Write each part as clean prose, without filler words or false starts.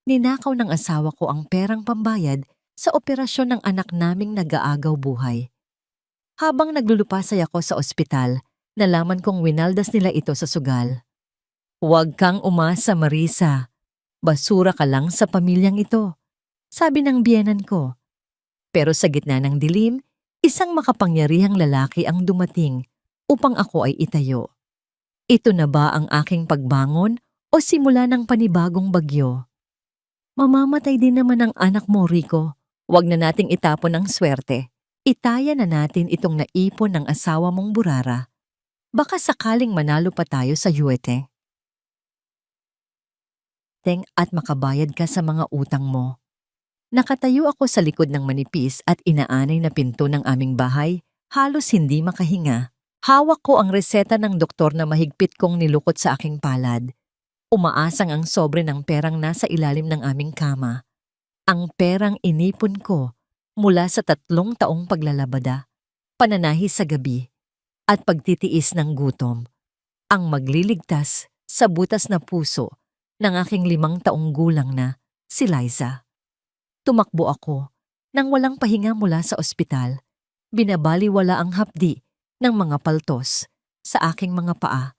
Ninakaw ng asawa ko ang perang pambayad sa operasyon ng anak naming nag-aagaw buhay. Habang naglulupasay ako sa ospital, nalaman kong winaldas nila ito sa sugal. Huwag kang umasa, Marisa. Basura ka lang sa pamilyang ito, sabi ng biyenan ko. Pero sa gitna ng dilim, isang makapangyarihang lalaki ang dumating upang ako ay itayo. Ito na ba ang aking pagbangon o simula ng panibagong bagyo? Mamamatay din naman ang anak mo, Rico. Huwag na nating itapon ang swerte. Itaya na natin itong naipon ng asawa mong burara. Baka sakaling manalo pa tayo sa yuete. At makabayad ka sa mga utang mo. Nakatayo ako sa likod ng manipis at inaanay na pinto ng aming bahay, halos hindi makahinga. Hawak ko ang reseta ng doktor na mahigpit kong nilukot sa aking palad. Umaasang ang sobre ng perang nasa ilalim ng aming kama. Ang perang inipon ko mula sa 3 taong paglalabada, pananahi sa gabi, at pagtitiis ng gutom. Ang magliligtas sa butas na puso ng aking 5 taong gulang na si Liza. Tumakbo ako nang walang pahinga mula sa ospital. Binabaliwala ang hapdi ng mga paltos sa aking mga paa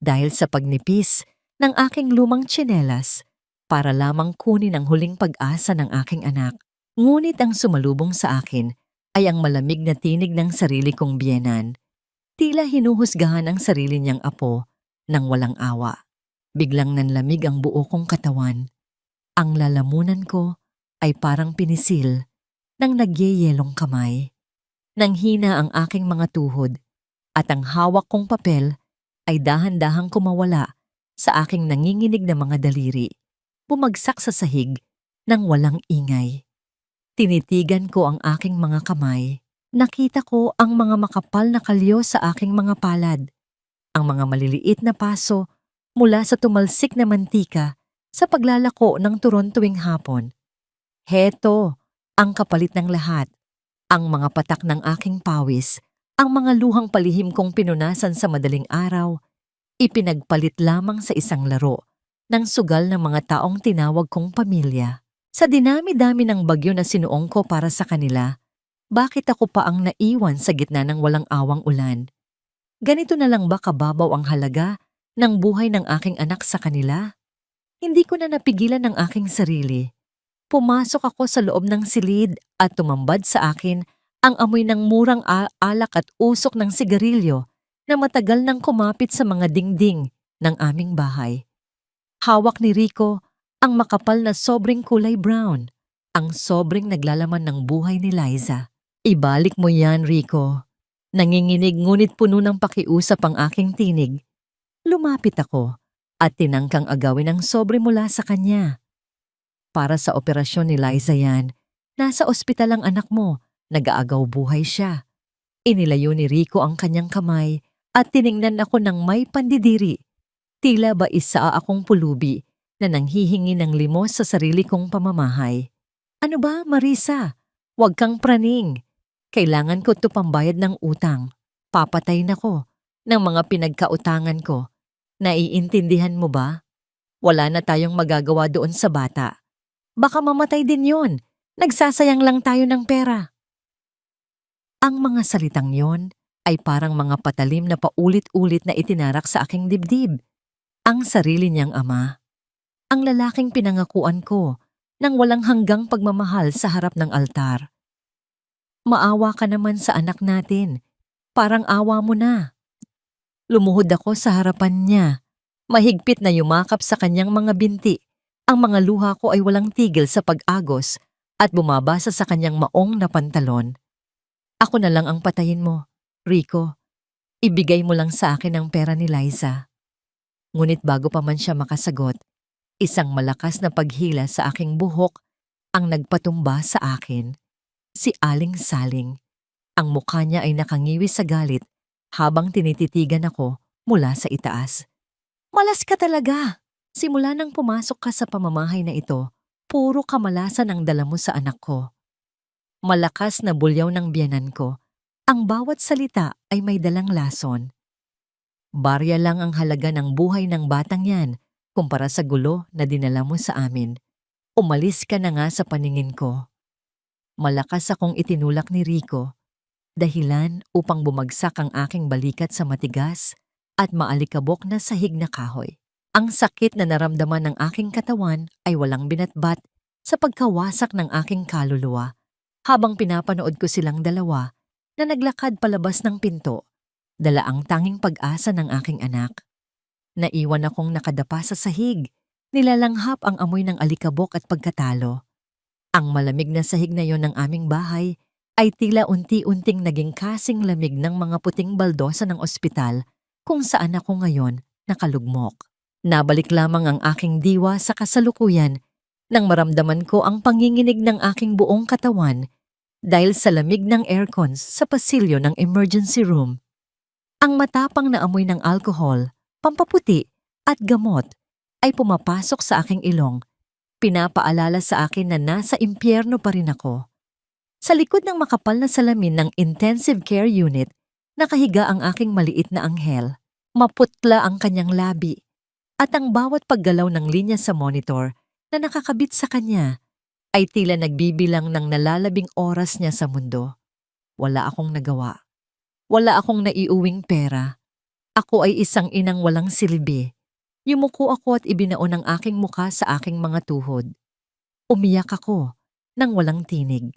dahil sa pagnipis ng aking lumang tsinelas para lamang kunin ang huling pag-asa ng aking anak. Ngunit ang sumalubong sa akin ay ang malamig na tinig ng sarili kong biyenan. Tila hinuhusgahan ang sarili niyang apo nang walang awa. Biglang nanlamig ang buo kong katawan. Ang lalamunan ko ay parang pinisil ng nagyeyelong kamay. Nanghina ang aking mga tuhod at ang hawak kong papel ay dahan-dahang kumawala sa aking nanginginig na mga daliri. Bumagsak sa sahig nang walang ingay. Tinitigan ko ang aking mga kamay. Nakita ko ang mga makapal na kalyo sa aking mga palad. Ang mga maliliit na paso mula sa tumalsik na mantika sa paglalako ng turon tuwing hapon. Heto ang kapalit ng lahat. Ang mga patak ng aking pawis, ang mga luhang palihim kong pinunasan sa madaling araw, ipinagpalit lamang sa isang laro ng sugal ng mga taong tinawag kong pamilya. Sa dinami-dami ng bagyo na sinuong ko para sa kanila, bakit ako pa ang naiwan sa gitna ng walang awang ulan? Ganito na lang ba kababaw ang halaga ng buhay ng aking anak sa kanila? Hindi ko na napigilan ang aking sarili. Pumasok ako sa loob ng silid at tumambad sa akin ang amoy ng murang alak at usok ng sigarilyo na matagal nang kumapit sa mga dingding ng aming bahay. Hawak ni Rico ang makapal na sobreng kulay brown, ang sobreng naglalaman ng buhay ni Liza. Ibalik mo yan, Rico. Nanginginig ngunit puno ng pakiusap ang aking tinig. Lumapit ako at tinangkang agawin ang sobre mula sa kanya. Para sa operasyon ni Liza yan, nasa ospital ang anak mo, nag-aagaw buhay siya. Inilayo ni Rico ang kanyang kamay at tiningnan ako ng may pandidiri. Tila ba isa akong pulubi na nanghihingi ng limos sa sarili kong pamamahay. Ano ba, Marisa? Huwag kang praning. Kailangan ko ito pambayad ng utang. Papatayin ako ng mga pinagkautangan ko. Naiintindihan mo ba? Wala na tayong magagawa doon sa bata. Baka mamatay din yon. Nagsasayang lang tayo ng pera. Ang mga salitang yon ay parang mga patalim na paulit-ulit na itinarak sa aking dibdib. Ang sarili niyang ama. Ang lalaking pinangakuan ko nang walang hanggang pagmamahal sa harap ng altar. Maawa ka naman sa anak natin. Parang awa mo na. Lumuhod ako sa harapan niya. Mahigpit na yumakap sa kanyang mga binti. Ang mga luha ko ay walang tigil sa pag-agos at bumabasa sa kanyang maong na pantalon. Ako na lang ang patayin mo, Rico. Ibigay mo lang sa akin ang pera ni Liza. Ngunit bago pa man siya makasagot, isang malakas na paghila sa aking buhok ang nagpatumba sa akin. Si Aling Saling. Ang mukha niya ay nakangiwi sa galit habang tinititigan ako mula sa itaas. Malas ka talaga! Simula nang pumasok ka sa pamamahay na ito, puro kamalasan ang dala mo sa anak ko. Malakas na bulyaw ng biyenan ko. Ang bawat salita ay may dalang lason. Barya lang ang halaga ng buhay ng batang yan kumpara sa gulo na dinala mo sa amin. Umalis ka na nga sa paningin ko. Malakas akong itinulak ni Rico, dahilan upang bumagsak ang aking balikat sa matigas at maalikabok na sahig na kahoy. Ang sakit na naramdaman ng aking katawan ay walang binatbat sa pagkawasak ng aking kaluluwa habang pinapanood ko silang dalawa na naglakad palabas ng pinto, dala ang tanging pag-asa ng aking anak. Naiwan akong nakadapa sa sahig, nilalanghap ang amoy ng alikabok at pagkatalo. Ang malamig na sahig na yon ng aming bahay ay tila unti-unting naging kasing lamig ng mga puting baldosa ng ospital kung saan ako ngayon nakalugmok. Nabalik lamang ang aking diwa sa kasalukuyan nang maramdaman ko ang panginginig ng aking buong katawan dahil sa lamig ng aircon sa pasilyo ng emergency room. Ang matapang na amoy ng alcohol, pampaputi at gamot ay pumapasok sa aking ilong, pinapaalala sa akin na nasa impyerno pa rin ako. Sa likod ng makapal na salamin ng intensive care unit, nakahiga ang aking maliit na anghel. Maputla ang kanyang labi at ang bawat paggalaw ng linya sa monitor na nakakabit sa kanya ay tila nagbibilang ng nalalabing oras niya sa mundo. Wala akong nagawa. Wala akong naiuwing pera. Ako ay isang inang walang silbi. Yumuko ako at ibinaon ang aking muka sa aking mga tuhod. Umiyak ako nang walang tinig.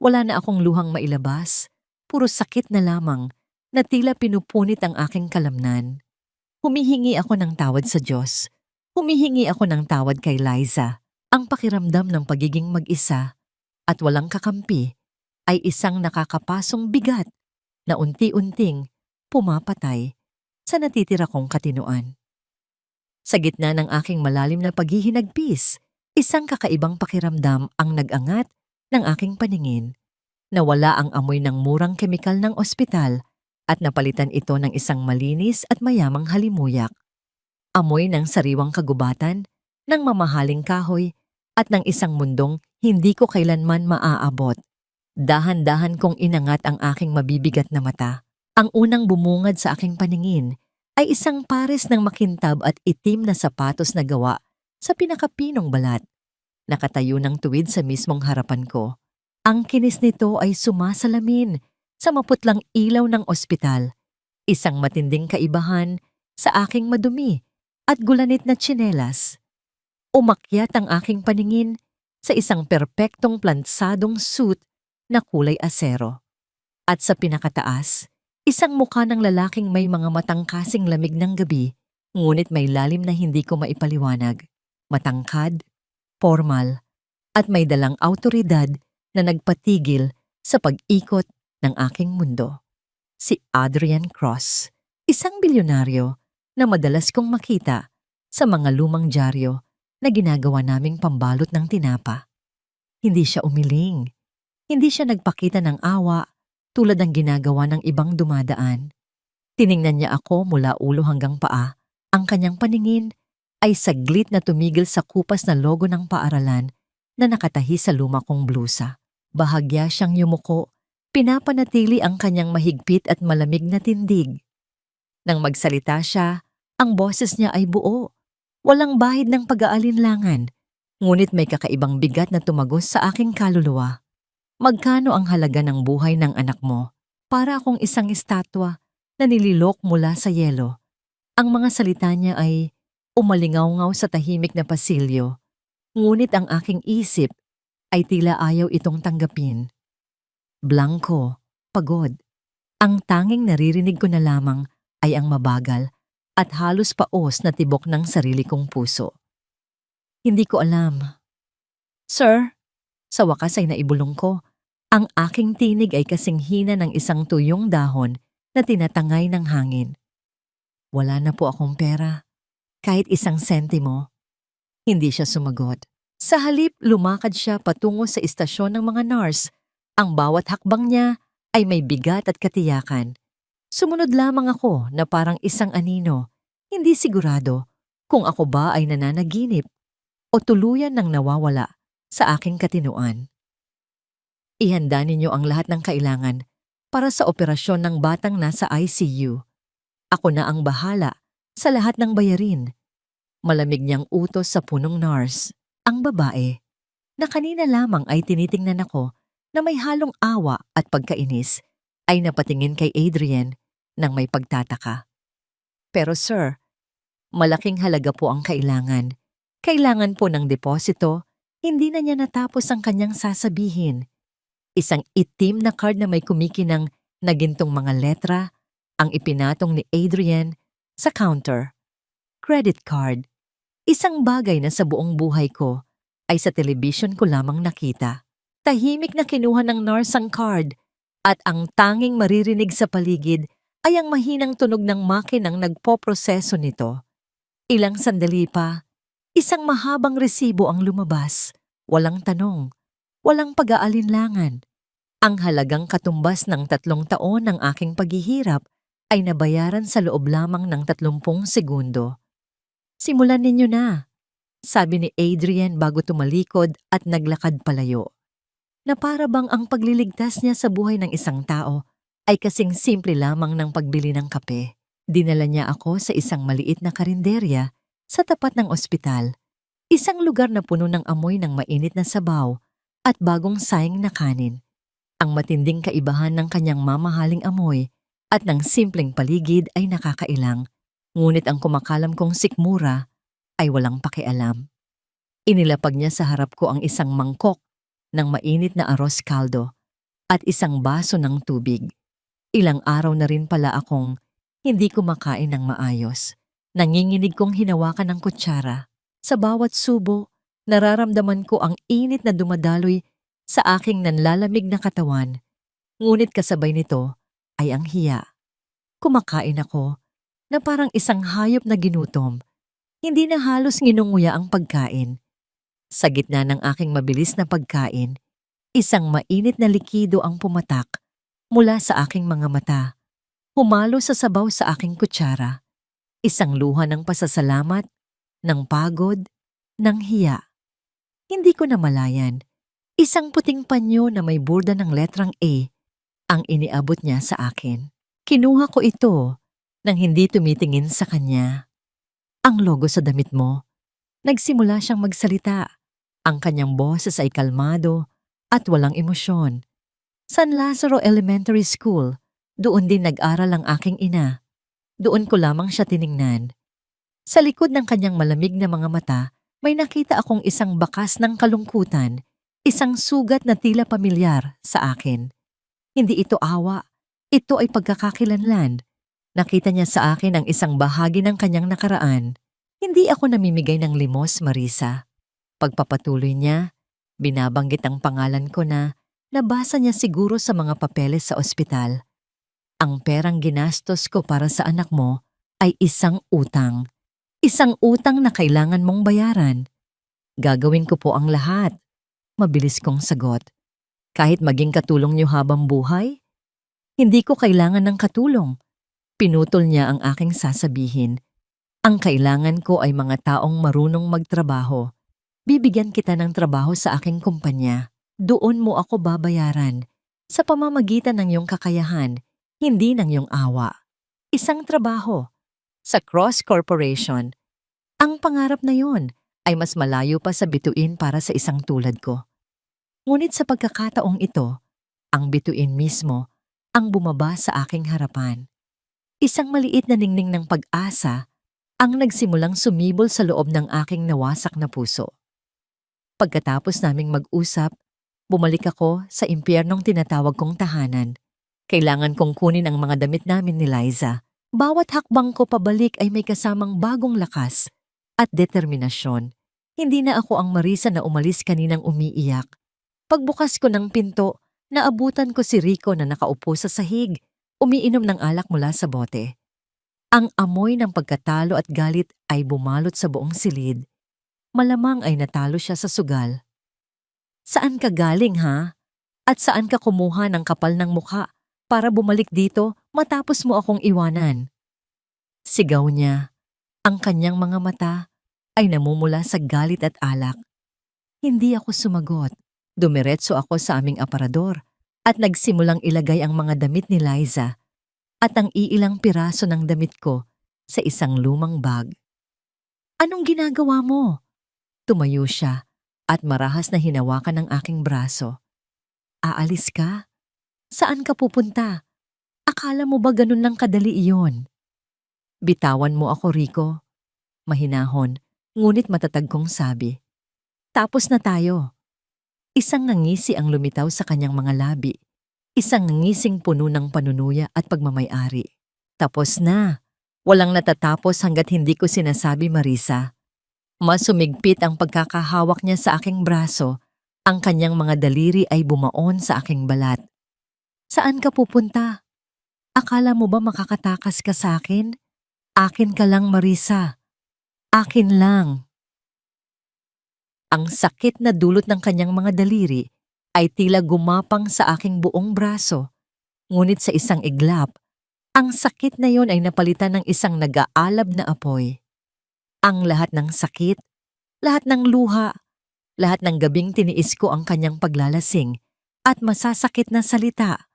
Wala na akong luhang mailabas, puro sakit na lamang na tila pinupunit ang aking kalamnan. Humihingi ako ng tawad sa Diyos. Humihingi ako ng tawad kay Liza. Ang pakiramdam ng pagiging mag-isa at walang kakampi ay isang nakakapasong bigat na unti-unting pumapatay sa natitira kong katinuan. Sa gitna ng aking malalim na paghihinagpis, isang kakaibang pakiramdam ang nag-angat ng aking paningin. Nawala ang amoy ng murang kemikal ng ospital at napalitan ito ng isang malinis at mayamang halimuyak. Amoy ng sariwang kagubatan, ng mamahaling kahoy, at ng isang mundong hindi ko kailanman maaabot. Dahan-dahan kong inangat ang aking mabibigat na mata. Ang unang bumungad sa aking paningin ay isang pares ng makintab at itim na sapatos na gawa sa pinakapinong balat. Nakatayo ng tuwid sa mismong harapan ko. Ang kinis nito ay sumasalamin sa maputlang ilaw ng ospital, isang matinding kaibahan sa aking madumi at gulanit na tsinelas. Umakyat ang aking paningin sa isang perpektong plansadong suit na kulay asero. At sa pinakataas, isang mukha ng lalaking may mga matang kasing lamig ng gabi, ngunit may lalim na hindi ko maipaliwanag. Matangkad, formal, at may dalang awtoridad na nagpatigil sa pag-ikot ng aking mundo. Si Adrian Cross, isang bilyonaryo na madalas kong makita sa mga lumang dyaryo na ginagawa naming pambalot ng tinapa. Hindi siya umiling. Hindi siya nagpakita ng awa tulad ng ginagawa ng ibang dumadaan. Tiningnan niya ako mula ulo hanggang paa. Ang kanyang paningin ay saglit na tumigil sa kupas na logo ng paaralan na nakatahi sa luma kong blusa. Bahagya siyang yumuko. Pinapanatili ang kanyang mahigpit at malamig na tindig. Nang magsalita siya, ang boses niya ay buo. Walang bahid ng pag-aalinlangan, ngunit may kakaibang bigat na tumagos sa aking kaluluwa. Magkano ang halaga ng buhay ng anak mo? Para akong isang estatwa na nililok mula sa yelo. Ang mga salita niya ay umalingaw-ngaw sa tahimik na pasilyo, ngunit ang aking isip ay tila ayaw itong tanggapin. Blanko, pagod. Ang tanging naririnig ko na lamang ay ang mabagal at halos paos na tibok ng sarili kong puso. Hindi ko alam. Sir, sa wakas ay naibulong ko. Ang aking tinig ay kasing hina ng isang tuyong dahon na tinatangay ng hangin. Wala na po akong pera. Kahit isang sentimo. Hindi siya sumagot. Sa halip, lumakad siya patungo sa istasyon ng mga nurse. Ang bawat hakbang niya ay may bigat at katiyakan. Sumunod lamang ako na parang isang anino, hindi sigurado kung ako ba ay nananaginip o tuluyan ng nawawala sa aking katinuan. Ihanda ninyo ang lahat ng kailangan para sa operasyon ng batang nasa ICU. Ako na ang bahala sa lahat ng bayarin. Malamig niyang utos sa punong nurse. Ang babae na kanina lamang ay tinitingnan ako na may halong awa at pagkainis, ay napatingin kay Adrian nang may pagtataka. Pero sir, malaking halaga po ang kailangan. Kailangan po ng deposito. Hindi na niya natapos ang kanyang sasabihin. Isang itim na card na may kumikinang na gintong mga letra ang ipinatong ni Adrian sa counter. Credit card. Isang bagay na sa buong buhay ko ay sa television ko lamang nakita. Tahimik na kinuha ng nurse ang card at ang tanging maririnig sa paligid ay ang mahinang tunog ng makinang nagpoproseso nito. Ilang sandali pa, isang mahabang resibo ang lumabas. Walang tanong, walang pag-aalinlangan. Ang halagang katumbas ng 3 taon ng aking paghihirap ay nabayaran sa loob lamang ng 30 segundo. Simulan ninyo na, sabi ni Adrian bago tumalikod at naglakad palayo. Na para bang ang pagliligtas niya sa buhay ng isang tao ay kasing simple lamang ng pagbili ng kape. Dinala niya ako sa isang maliit na karinderya sa tapat ng ospital. Isang lugar na puno ng amoy ng mainit na sabaw at bagong saing na kanin. Ang matinding kaibahan ng kanyang mamahaling amoy at ng simpleng paligid ay nakakailang. Ngunit ang kumakalam kong sikmura ay walang pakialam. Inilapag niya sa harap ko ang isang mangkok ng mainit na arroz caldo at isang baso ng tubig. Ilang araw na rin pala akong hindi kumakain ng maayos. Nanginginig kong hinawakan ng kutsara. Sa bawat subo, nararamdaman ko ang init na dumadaloy sa aking nanlalamig na katawan. Ngunit kasabay nito ay ang hiya. Kumakain ako na parang isang hayop na ginutom. Hindi na halos nginunguya ang pagkain. Sa gitna ng aking mabilis na pagkain, isang mainit na likido ang pumatak mula sa aking mga mata. Humalo sa sabaw sa aking kutsara. Isang luha ng pasasalamat, ng pagod, ng hiya. Hindi ko namalayan. Isang puting panyo na may burda ng letrang A ang iniabot niya sa akin. Kinuha ko ito nang hindi tumitingin sa kanya. Ang logo sa damit mo. Nagsimula siyang magsalita. Ang kanyang boses ay kalmado at walang emosyon. San Lazaro Elementary School, doon din nag-aral ang aking ina. Doon ko lamang siya tiningnan. Sa likod ng kanyang malamig na mga mata, may nakita akong isang bakas ng kalungkutan, isang sugat na tila pamilyar sa akin. Hindi ito awa, ito ay pagkakakilanlan. Nakita niya sa akin ang isang bahagi ng kanyang nakaraan. Hindi ako namimigay ng limos, Marisa. Pagpapatuloy niya, binabanggit ang pangalan ko na nabasa niya siguro sa mga papeles sa ospital. Ang perang ginastos ko para sa anak mo ay isang utang. Isang utang na kailangan mong bayaran. Gagawin ko po ang lahat. Mabilis kong sagot. Kahit maging katulong niyo habang buhay? Hindi ko kailangan ng katulong. Pinutol niya ang aking sasabihin. Ang kailangan ko ay mga taong marunong magtrabaho. Bibigyan kita ng trabaho sa aking kumpanya. Doon mo ako babayaran. Sa pamamagitan ng iyong kakayahan, hindi ng iyong awa. Isang trabaho. Sa Cross Corporation. Ang pangarap na yon ay mas malayo pa sa bituin para sa isang tulad ko. Ngunit sa pagkakataong ito, ang bituin mismo ang bumaba sa aking harapan. Isang maliit na ningning ng pag-asa ang nagsimulang sumibol sa loob ng aking nawasak na puso. Pagkatapos naming mag-usap, bumalik ako sa impyernong tinatawag kong tahanan. Kailangan kong kunin ang mga damit namin ni Liza. Bawat hakbang ko pabalik ay may kasamang bagong lakas at determinasyon. Hindi na ako ang Marisa na umalis kaninang umiiyak. Pagbukas ko ng pinto, naabutan ko si Rico na nakaupo sa sahig, umiinom ng alak mula sa bote. Ang amoy ng pagkatalo at galit ay bumalot sa buong silid. Malamang ay natalo siya sa sugal. Saan ka galing, ha? At saan ka kumuha ng kapal ng mukha para bumalik dito matapos mo akong iwanan? Sigaw niya. Ang kanyang mga mata ay namumula sa galit at alak. Hindi ako sumagot. Dumiretso ako sa aming aparador at nagsimulang ilagay ang mga damit ni Liza at ang iilang piraso ng damit ko sa isang lumang bag. Anong ginagawa mo? Tumayo siya at marahas na hinawakan ng aking braso. Aalis ka? Saan ka pupunta? Akala mo ba ganun lang kadali iyon? Bitawan mo ako, Rico. Mahinahon, ngunit matatag kong sabi. Tapos na tayo. Isang ngangisi ang lumitaw sa kanyang mga labi. Isang ngising puno ng panunuya at pagmamayari. Tapos na. Walang natatapos hanggat hindi ko sinasabi, Marisa. Mas sumigpit ang pagkakahawak niya sa aking braso. Ang kanyang mga daliri ay bumaon sa aking balat. Saan ka pupunta? Akala mo ba makakatakas ka sa akin? Akin ka lang, Marisa. Akin lang. Ang sakit na dulot ng kanyang mga daliri ay tila gumapang sa aking buong braso. Ngunit sa isang iglap, ang sakit na yon ay napalitan ng isang nag-aalab na apoy. Ang lahat ng sakit, lahat ng luha, lahat ng gabing tiniis ko ang kanyang paglalasing at masasakit na salita.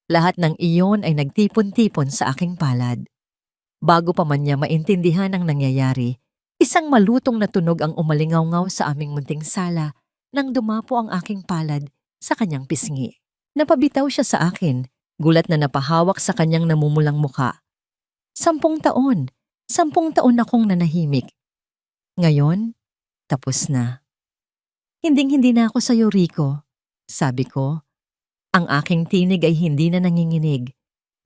Lahat ng iyon ay nagtipon-tipon sa aking palad. Bago pa man niya maintindihan ang nangyayari, isang malutong na tunog ang umalingaw-ngaw sa aming munting sala nang dumapo ang aking palad sa kanyang pisngi. Napabitaw siya sa akin, gulat na napahawak sa kanyang namumulang muka. 10 taon, 10 taon akong nanahimik. Ngayon, tapos na. Hinding-hindi na ako sa'yo, Rico. Sabi ko, ang aking tinig ay hindi na nanginginig.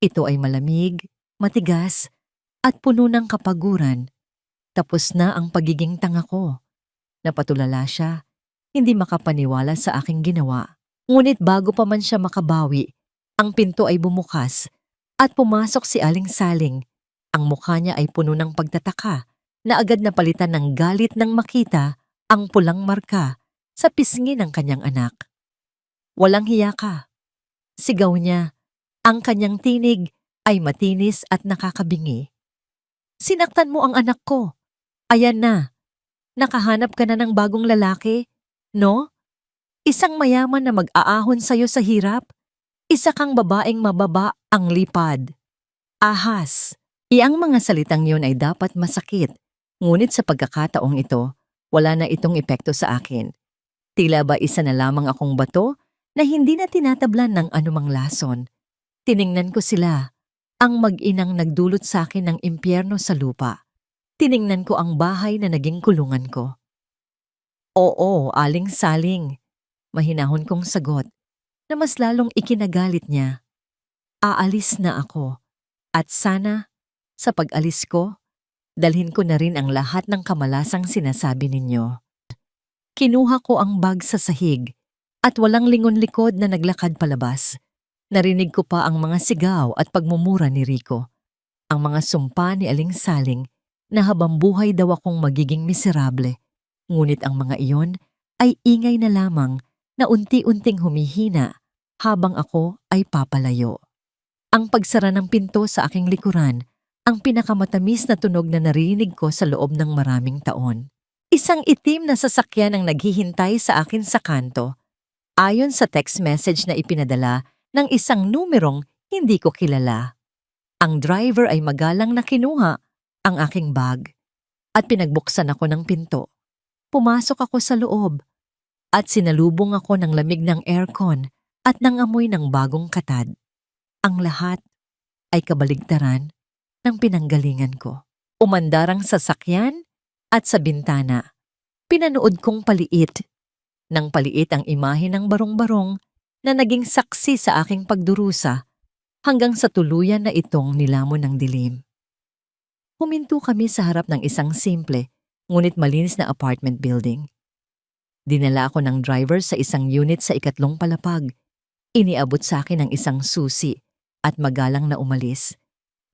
Ito ay malamig, matigas, at puno ng kapaguran. Tapos na ang pagiging tanga ko. Napatulala siya, hindi makapaniwala sa aking ginawa. Ngunit bago pa man siya makabawi, ang pinto ay bumukas at pumasok si Aling Saling. Ang mukha niya ay puno ng pagtataka na agad napalitan ng galit nang makita ang pulang marka sa pisngi ng kanyang anak. Walang hiya ka. Sigaw niya. Ang kanyang tinig ay matinis at nakakabingi. Sinaktan mo ang anak ko. Ayan na. Nakahanap ka na ng bagong lalaki, no? Isang mayaman na mag-aahon sa'yo sa hirap. Isa kang babaeng mababa ang lipad. Ahas. Iyang mga salitang yun ay dapat masakit. Ngunit sa pagkakataong ito, wala na itong epekto sa akin. Tila ba isa na lamang akong bato na hindi na tinatablan ng anumang lason. Tiningnan ko sila. Ang mag-inang nagdulot sa akin ng impyerno sa lupa. Tiningnan ko ang bahay na naging kulungan ko. Oo, Aling Saling. Mahinahon kong sagot na mas lalong ikinagalit niya. Aalis na ako. At sana, sa pag-alis ko, dalhin ko na rin ang lahat ng kamalasang sinasabi ninyo. Kinuha ko ang bag sa sahig at walang lingon-likod na naglakad palabas. Narinig ko pa ang mga sigaw at pagmumura ni Rico. Ang mga sumpa ni Aling Saling na habang buhay daw akong magiging miserable. Ngunit ang mga iyon ay ingay na lamang na unti-unting humihina habang ako ay papalayo. Ang pagsara ng pinto sa aking likuran, ang pinakamatamis na tunog na narinig ko sa loob ng maraming taon. Isang itim na sasakyan ang naghihintay sa akin sa kanto. Ayon sa text message na ipinadala ng isang numerong hindi ko kilala. Ang driver ay magalang na kinuha ang aking bag at pinagbuksan ako ng pinto. Pumasok ako sa loob at sinalubong ako ng lamig ng aircon at ng amoy ng bagong katad. Ang lahat ay kabaligtaran ng pinanggalingan ko. Umandar ang sasakyan at sa bintana, pinanood kong paliit. Nang paliit ang imahe ng barong-barong na naging saksi sa aking pagdurusa hanggang sa tuluyan na itong nilamon ng dilim. Huminto kami sa harap ng isang simple ngunit malinis na apartment building. Dinala ako ng driver sa isang unit sa 2 palapag. Iniabot sa akin ang isang susi at magalang na umalis.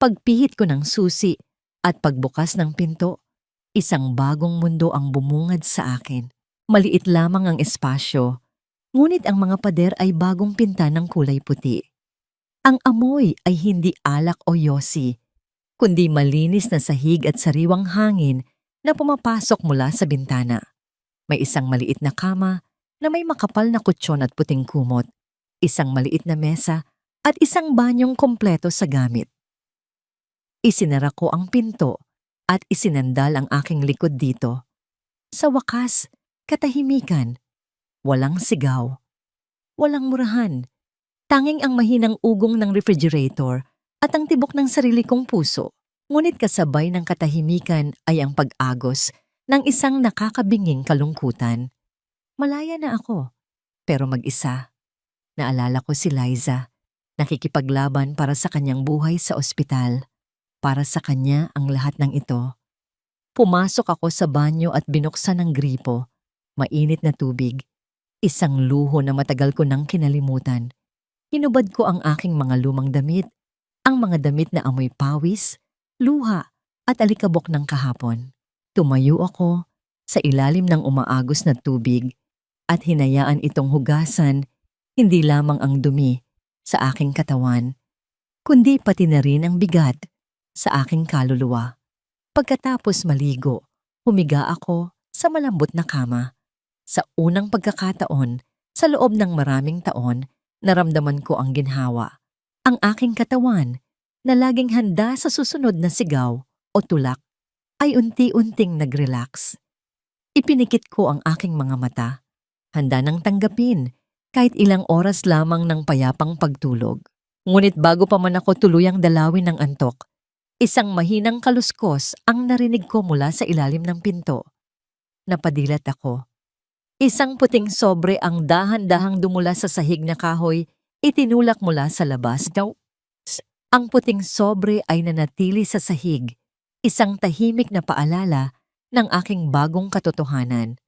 Pagpihit ko ng susi at pagbukas ng pinto, isang bagong mundo ang bumungad sa akin. Maliit lamang ang espasyo, ngunit ang mga pader ay bagong pinta ng kulay puti. Ang amoy ay hindi alak o yosi, kundi malinis na sahig at sariwang hangin na pumapasok mula sa bintana. May isang maliit na kama na may makapal na kutsyon at puting kumot, isang maliit na mesa at isang banyong kompleto sa gamit. Isinara ko ang pinto at isinandal ang aking likod dito. Sa wakas, Katahimikan. Walang sigaw. Walang murahan. Tanging ang mahinang ugong ng refrigerator at ang tibok ng sarili kong puso. Ngunit kasabay ng katahimikan ay ang pag-agos ng isang nakakabinging kalungkutan. Malaya na ako, pero mag-isa. Naalala ko si Liza, nakikipaglaban para sa kanyang buhay sa ospital. Para sa kanya ang lahat ng ito. Pumasok ako sa banyo at binuksan ang gripo. Mainit na tubig. Isang luho na matagal ko nang kinalimutan. Hinubad ko ang aking mga lumang damit, ang mga damit na amoy pawis, luha at alikabok ng kahapon. Tumayo ako sa ilalim ng umaagos na tubig at hinayaan itong hugasan hindi lamang ang dumi sa aking katawan, kundi pati na rin ang bigat sa aking kaluluwa. Pagkatapos maligo, humiga ako sa malambot na kama. Sa unang pagkakataon, sa loob ng maraming taon, naramdaman ko ang ginhawa. Ang aking katawan, na laging handa sa susunod na sigaw o tulak, ay unti-unting nag-relax. Ipinikit ko ang aking mga mata, handa nang tanggapin kahit ilang oras lamang ng payapang pagtulog. Ngunit bago pa man ako tuluyang dalawin ng antok, isang mahinang kaluskos ang narinig ko mula sa ilalim ng pinto. Napadilat ako. Isang puting sobre ang dahan-dahang dumula sa sahig na kahoy, itinulak mula sa labas. Ang puting sobre ay nanatili sa sahig, isang tahimik na paalala ng aking bagong katotohanan.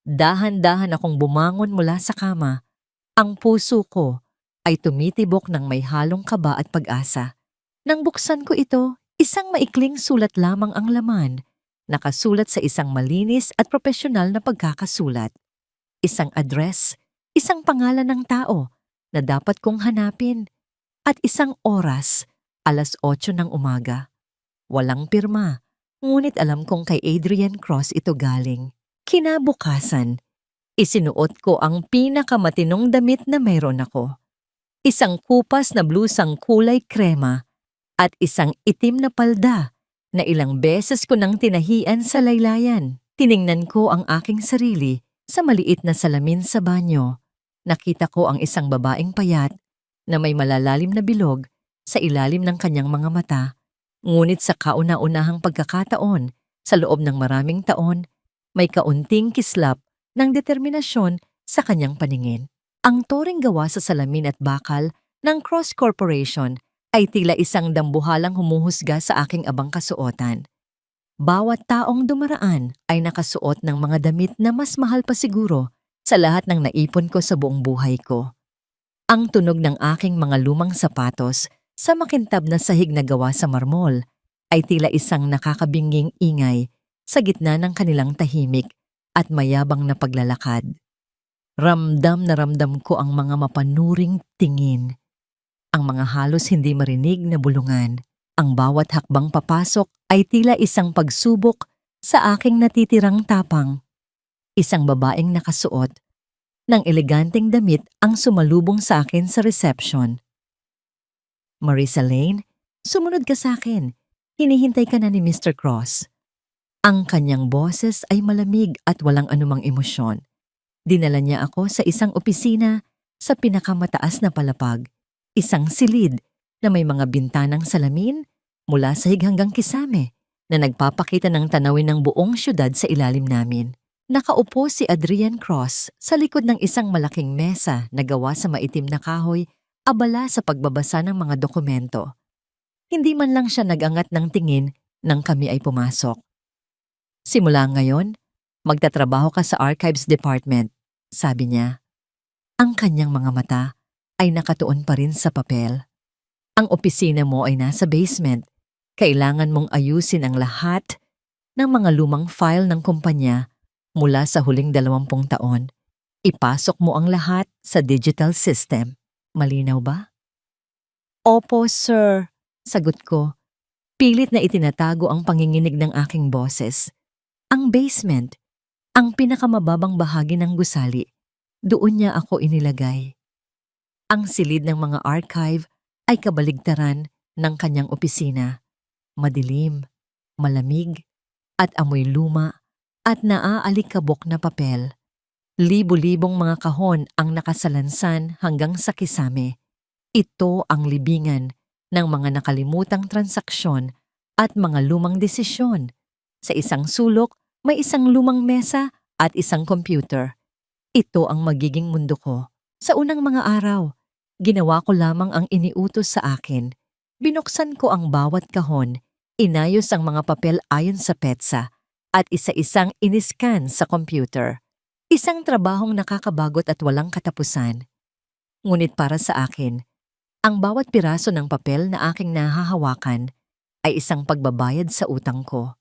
Dahan-dahan akong bumangon mula sa kama. Ang puso ko ay tumitibok ng may halong kaba at pag-asa. Nang buksan ko ito, isang maikling sulat lamang ang laman, nakasulat sa isang malinis at propesyonal na pagkakasulat. Isang address, isang pangalan ng tao na dapat kong hanapin, at isang oras, 8:00 ng umaga. Walang pirma, ngunit alam kong kay Adrian Cross ito galing. Kinabukasan, isinuot ko ang pinakamatinong damit na mayroon ako. Isang kupas na blusang kulay krema at isang itim na palda na ilang beses ko nang tinahian sa laylayan. Tiningnan ko ang aking sarili sa maliit na salamin sa banyo. Nakita ko ang isang babaeng payat na may malalalim na bilog sa ilalim ng kanyang mga mata. Ngunit sa kauna-unahang pagkakataon, sa loob ng maraming taon, may kaunting kislap ng determinasyon sa kanyang paningin. Ang toring gawa sa salamin at bakal ng Cross Corporation ay tila isang dambuhalang humuhusga sa aking abang kasuotan. Bawat taong dumaraan ay nakasuot ng mga damit na mas mahal pa siguro sa lahat ng naipon ko sa buong buhay ko. Ang tunog ng aking mga lumang sapatos sa makintab na sahig na gawa sa marmol ay tila isang nakakabinging ingay sa gitna ng kanilang tahimik at mayabang na paglalakad. Ramdam na ramdam ko ang mga mapanuring tingin, ang mga halos hindi marinig na bulungan. Ang bawat hakbang papasok ay tila isang pagsubok sa aking natitirang tapang. Isang babaeng nakasuot ng eleganteng damit ang sumalubong sa akin sa reception. "Marisa Lane, sumunod ka sa akin. Hinihintay ka na ni Mr. Cross." Ang kanyang boses ay malamig at walang anumang emosyon. Dinala niya ako sa isang opisina sa pinakamataas na palapag. Isang silid na may mga bintanang salamin mula sahig hanggang kisame na nagpapakita ng tanawin ng buong syudad sa ilalim namin. Nakaupo si Adrian Cross sa likod ng isang malaking mesa na gawa sa maitim na kahoy, abala sa pagbabasa ng mga dokumento. Hindi man lang siya nagangat ng tingin nang kami ay pumasok. "Simula ngayon, magtatrabaho ka sa Archives Department," sabi niya. Ang kanyang mga mata ay nakatuon pa rin sa papel. "Ang opisina mo ay nasa basement. Kailangan mong ayusin ang lahat ng mga lumang file ng kumpanya mula sa huling 20 taon. Ipasok mo ang lahat sa digital system. Malinaw ba?" "Opo, sir," sagot ko. Pilit na itinatago ang panginginig ng aking boses. Ang basement, ang pinakamababang bahagi ng gusali, doon niya ako inilagay. Ang silid ng mga archive ay kabaligtaran ng kanyang opisina. Madilim, malamig, at amoy luma at naaalikabok na papel. Libo-libong mga kahon ang nakasalansan hanggang sa kisame. Ito ang libingan ng mga nakalimutang transaksyon at mga lumang desisyon. Sa isang sulok, may isang lumang mesa at isang computer. Ito ang magiging mundo ko. Sa unang mga araw, ginawa ko lamang ang iniutos sa akin. Binuksan ko ang bawat kahon, inayos ang mga papel ayon sa petsa, at isa-isang iniskan sa computer. Isang trabahong nakakabagot at walang katapusan. Ngunit para sa akin, ang bawat piraso ng papel na aking nahahawakan ay isang pagbabayad sa utang ko.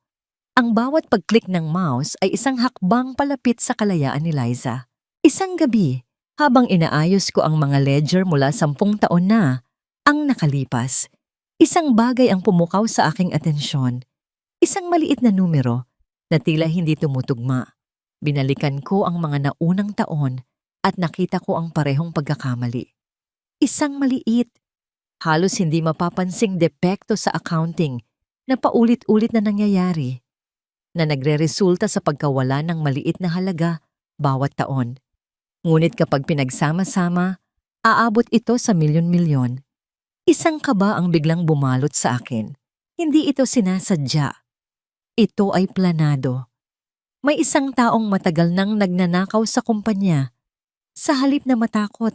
Ang bawat pag-click ng mouse ay isang hakbang palapit sa kalayaan ni Liza. Isang gabi, habang inaayos ko ang mga ledger mula 10 taon na ang nakalipas, isang bagay ang pumukaw sa aking atensyon. Isang maliit na numero na tila hindi tumutugma. Binalikan ko ang mga naunang taon at nakita ko ang parehong pagkakamali. Isang maliit, halos hindi mapapansing depekto sa accounting na paulit-ulit na nangyayari, na nagre-resulta sa pagkawala ng maliit na halaga bawat taon. Ngunit kapag pinagsama-sama, aabot ito sa milyon-milyon. Isang kaba ang biglang bumalot sa akin. Hindi ito sinasadya. Ito ay planado. May isang taong matagal nang nagnanakaw sa kumpanya. Sa halip na matakot,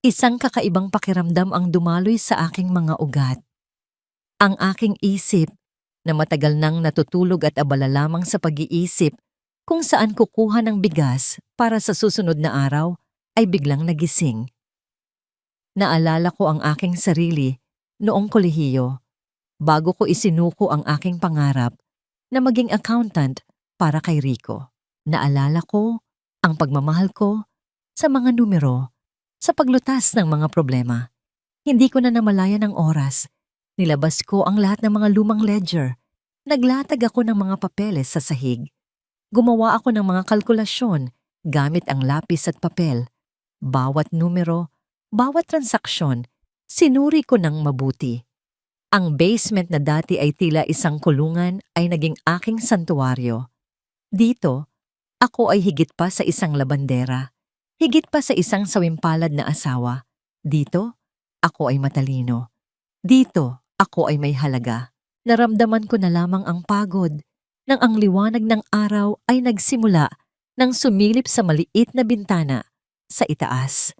isang kakaibang pakiramdam ang dumaloy sa aking mga ugat. Ang aking isip, na matagal nang natutulog at abala lamang sa pag-iisip kung saan kukuha ng bigas para sa susunod na araw, ay biglang nagising. Naalala ko ang aking sarili noong kolehiyo, bago ko isinuko ang aking pangarap na maging accountant para kay Rico. Naalala ko ang pagmamahal ko sa mga numero, sa paglutas ng mga problema. Hindi ko na namalayan ang oras. Nilabas ko ang lahat ng mga lumang ledger. Naglatag ako ng mga papeles sa sahig. Gumawa ako ng mga kalkulasyon gamit ang lapis at papel. Bawat numero, bawat transaksyon, sinuri ko ng mabuti. Ang basement na dati ay tila isang kulungan ay naging aking santuwaryo. Dito, ako ay higit pa sa isang labandera, higit pa sa isang sawimpalad na asawa. Dito, ako ay matalino. Dito, ako ay may halaga. Naramdaman ko na lamang ang pagod nang ang liwanag ng araw ay nagsimula nang sumilip sa maliit na bintana sa itaas.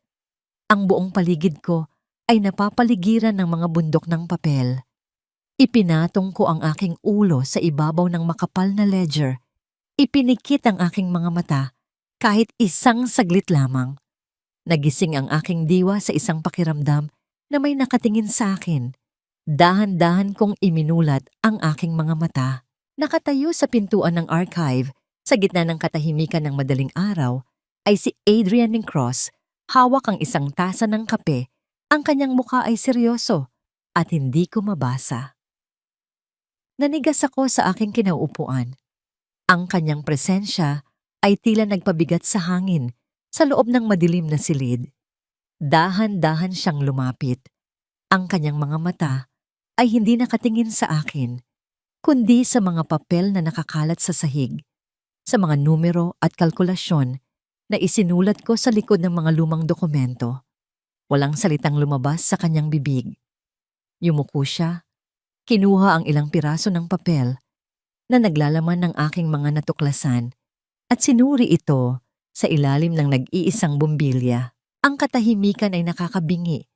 Ang buong paligid ko ay napapaligiran ng mga bundok ng papel. Ipinatong ko ang aking ulo sa ibabaw ng makapal na ledger. Ipinikit ang aking mga mata kahit isang saglit lamang. Nagising ang aking diwa sa isang pakiramdam na may nakatingin sa akin. Dahan-dahan kong iminulat ang aking mga mata. Nakatayo sa pintuan ng archive, sa gitna ng katahimikan ng madaling araw, ay si Adrian Cross, hawak ang isang tasa ng kape. Ang kanyang mukha ay seryoso at hindi ko mabasa. Nanigas ako sa aking kinauupuan. Ang kanyang presensya ay tila nagpabigat sa hangin sa loob ng madilim na silid. Dahan-dahan siyang lumapit. Ang kanyang mga mata ay hindi nakatingin sa akin, kundi sa mga papel na nakakalat sa sahig, sa mga numero at kalkulasyon na isinulat ko sa likod ng mga lumang dokumento. Walang salitang lumabas sa kanyang bibig. Yumuko siya, kinuha ang ilang piraso ng papel na naglalaman ng aking mga natuklasan at sinuri ito sa ilalim ng nag-iisang bumbilya. Ang katahimikan ay nakakabingi,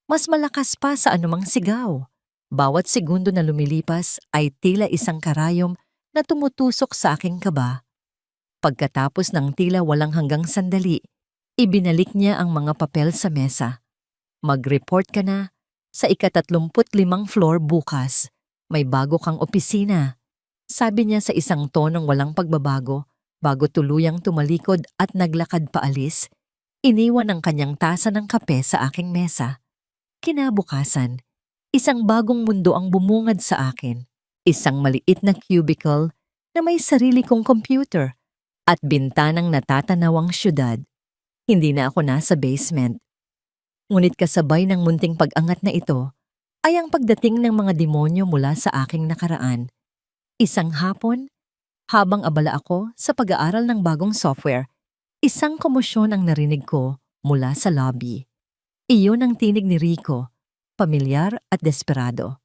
mas malakas pa sa anumang sigaw. Bawat segundo na lumilipas ay tila isang karayom na tumutusok sa aking kaba. Pagkatapos ng tila walang hanggang sandali, ibinalik niya ang mga papel sa mesa. Mag-report ka na sa ika-35 floor bukas. May bago kang opisina. Sabi niya sa isang tonong walang pagbabago, bago tuluyang tumalikod at naglakad paalis, iniwan ang kanyang tasa ng kape sa aking mesa. Kinabukasan, isang bagong mundo ang bumungad sa akin. Isang maliit na cubicle na may sarili kong computer at bintanang natatanawang syudad. Hindi na ako nasa basement. Ngunit kasabay ng munting pag-angat na ito ay ang pagdating ng mga demonyo mula sa aking nakaraan. Isang hapon, habang abala ako sa pag-aaral ng bagong software, Isang komosyon ang narinig ko mula sa lobby. Iyon ang tinig ni Rico, pamilyar at desperado.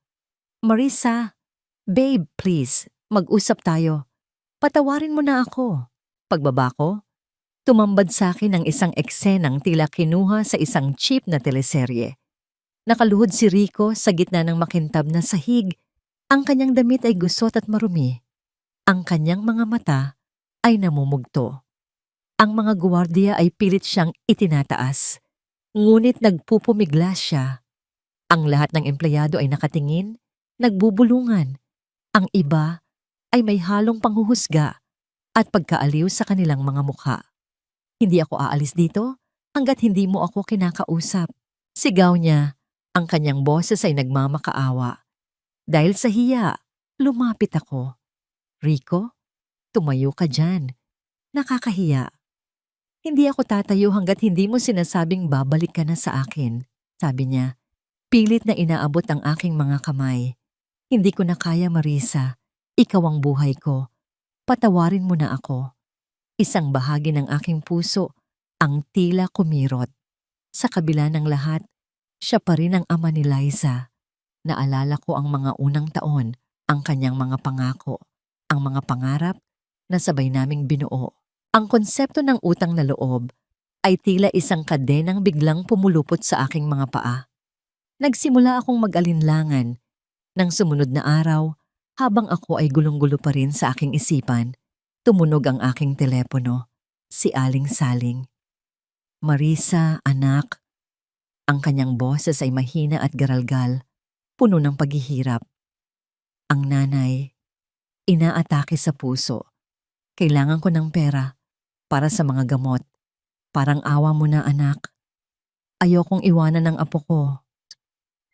"Marissa, babe, please, mag-usap tayo. Patawarin mo na ako." Pagbaba ko, tumambad sa akin ang isang eksenang tila kinuha sa isang cheap na teleserye. Nakaluhod si Rico sa gitna ng makintab na sahig. Ang kanyang damit ay gusot at marumi. Ang kanyang mga mata ay namumugto. Ang mga guwardiya ay pilit siyang itinataas. Ngunit nagpupumigla siya. Ang lahat ng empleyado ay nakatingin, nagbubulungan. Ang iba ay may halong panghuhusga at pagkaaliw sa kanilang mga mukha. "Hindi ako aalis dito hanggat hindi mo ako kinakausap." Sigaw niya. Ang kanyang boses ay nagmamakaawa. Dahil sa hiya, lumapit ako. "Rico, tumayo ka dyan. Nakakahiya." "Hindi ako tatayo hanggat hindi mo sinasabing babalik ka na sa akin," sabi niya. Pilit na inaabot ang aking mga kamay. "Hindi ko na kaya, Marissa. Ikaw ang buhay ko. Patawarin mo na ako." Isang bahagi ng aking puso ang tila kumirot. Sa kabila ng lahat, siya pa rin ang ama ni Liza. Naalala ko ang mga unang taon, ang kanyang mga pangako, ang mga pangarap na sabay naming binuo. Ang konsepto ng utang na loob ay tila isang kadenang biglang pumulupot sa aking mga paa. Nagsimula akong mag-alinlangan. Nang sumunod na araw, habang ako ay gulong-gulo pa rin sa aking isipan, tumunog ang aking telepono. Si Aling Saling. "Marissa, anak." Ang kanyang boses ay mahina at garalgal, puno ng paghihirap. "Ang nanay, inaatake sa puso. Kailangan ko ng pera para sa mga gamot. Parang awa mo na, anak. Ayokong iwanan ng apo ko."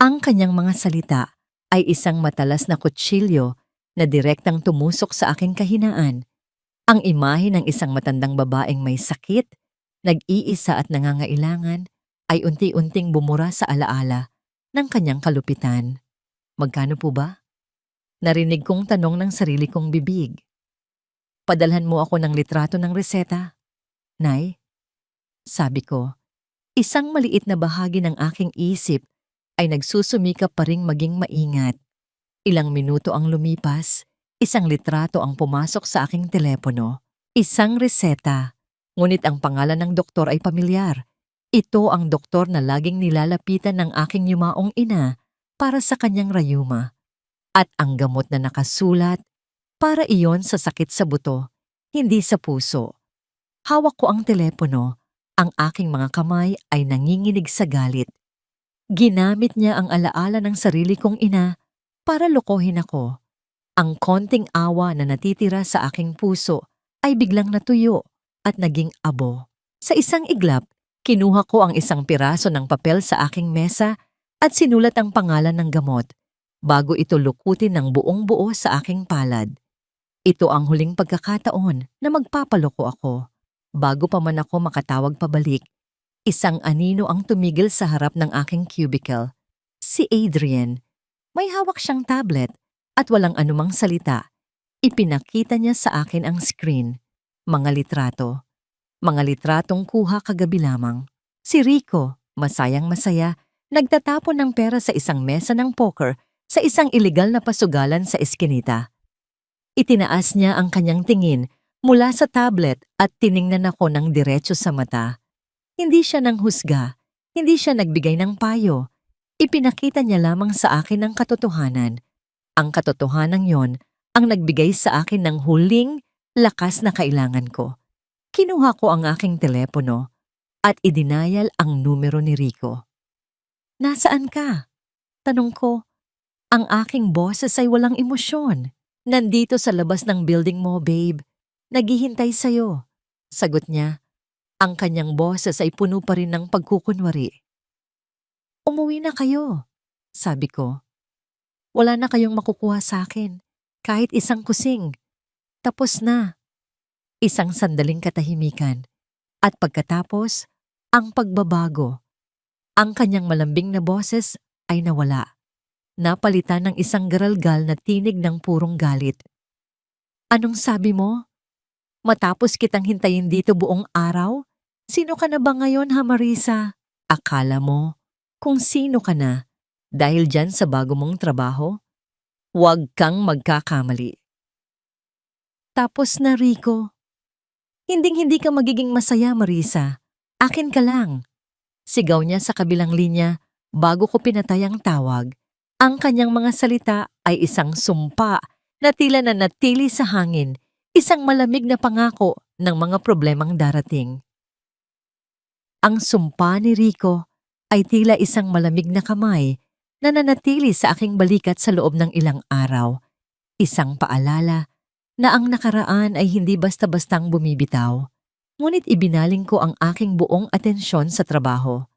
Ang kanyang mga salita ay isang matalas na kutsilyo na direktang tumusok sa aking kahinaan. Ang imahe ng isang matandang babaeng may sakit, nag-iisa at nangangailangan ay unti-unting bumura sa alaala ng kanyang kalupitan. "Magkano po ba?" Narinig kong tanong ng sarili kong bibig. "Padalhan mo ako ng litrato ng reseta, Nay?" Sabi ko. Isang maliit na bahagi ng aking isip ay nagsusumikap pa ring maging maingat. Ilang minuto ang lumipas, isang litrato ang pumasok sa aking telepono. Isang reseta, ngunit ang pangalan ng doktor ay pamilyar. Ito ang doktor na laging nilalapitan ng aking yumaong ina para sa kanyang rayuma. At ang gamot na nakasulat, para iyon sa sakit sa buto, hindi sa puso. Hawak ko ang telepono, ang aking mga kamay ay nanginginig sa galit. Ginamit niya ang alaala ng sarili kong ina para lokohin ako. Ang konting awa na natitira sa aking puso ay biglang natuyo at naging abo. Sa isang iglap, kinuha ko ang isang piraso ng papel sa aking mesa at sinulat ang pangalan ng gamot bago ito lukutin ng buong buo sa aking palad. Ito ang huling pagkakataon na magpapaloko ako. Bago pa man ako makatawag pabalik, isang anino ang tumigil sa harap ng aking cubicle. Si Adrian. May hawak siyang tablet at walang anumang salita. Ipinakita niya sa akin ang screen. Mga litrato. Mga litratong kuha kagabi lamang. Si Rico, masayang masaya, nagtatapon ng pera sa isang mesa ng poker sa isang ilegal na pasugalan sa eskinita. Itinaas niya ang kanyang tingin mula sa tablet at tiningnan ako ng diretso sa mata. Hindi siya nanghusga, hindi siya nagbigay ng payo. Ipinakita niya lamang sa akin ang katotohanan. Ang katotohanan yon ang nagbigay sa akin ng huling lakas na kailangan ko. Kinuha ko ang aking telepono at idinayal ang numero ni Rico. "Nasaan ka?" Tanong ko. Ang aking boses ay walang emosyon. "Nandito sa labas ng building mo, babe. Naghihintay sa'yo." Sagot niya. Ang kanyang boses ay puno pa rin ng pagkukunwari. "Umuwi na kayo," sabi ko. "Wala na kayong makukuha sa akin. Kahit isang kusing. Tapos na." Isang sandaling katahimikan. At pagkatapos, ang pagbabago. Ang kanyang malambing na boses ay nawala. Napalitan ng isang garalgal na tinig ng purong galit. "Anong sabi mo?" Matapos kitang hintayin dito buong araw? Sino ka na ba ngayon, ha Marisa? Akala mo kung sino ka na dahil dyan sa bago mong trabaho? Huwag kang magkakamali. Tapos na, Rico. Hinding-hindi ka magiging masaya, Marisa. Akin ka lang. Sigaw niya sa kabilang linya bago ko pinatay ang tawag. Ang kanyang mga salita ay isang sumpa na tila nanatili sa hangin, isang malamig na pangako ng mga problemang darating. Ang sumpa ni Rico ay tila isang malamig na kamay na nanatili sa aking balikat sa loob ng ilang araw. Isang paalala na ang nakaraan ay hindi basta-bastang bumibitaw, ngunit ibinaling ko ang aking buong atensyon sa trabaho.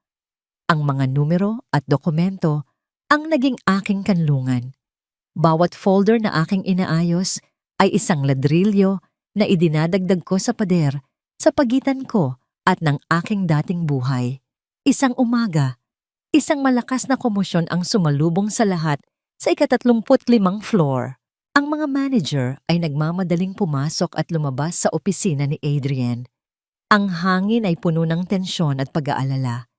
Ang mga numero at dokumento ang naging aking kanlungan. Bawat folder na aking inaayos ay isang ladrilyo na idinadagdag ko sa pader sa pagitan ko at ng aking dating buhay. Isang umaga, isang malakas na komosyon ang sumalubong sa lahat sa 35 floor. Ang mga manager ay nagmamadaling pumasok at lumabas sa opisina ni Adrian. Ang hangin ay puno ng tensyon at pag-aalala.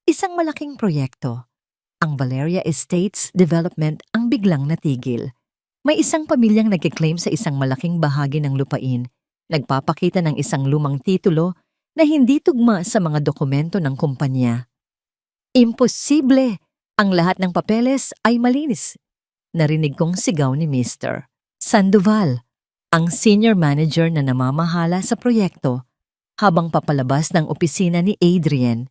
Isang malaking proyekto, ang Valeria Estates Development, ang biglang natigil. May isang pamilyang nagkiklaim sa isang malaking bahagi ng lupain, nagpapakita ng isang lumang titulo na hindi tugma sa mga dokumento ng kumpanya. Imposible! Ang lahat ng papeles ay malinis. Narinig kong sigaw ni Mr. Sandoval, ang senior manager na namamahala sa proyekto, habang papalabas ng opisina ni Adrian.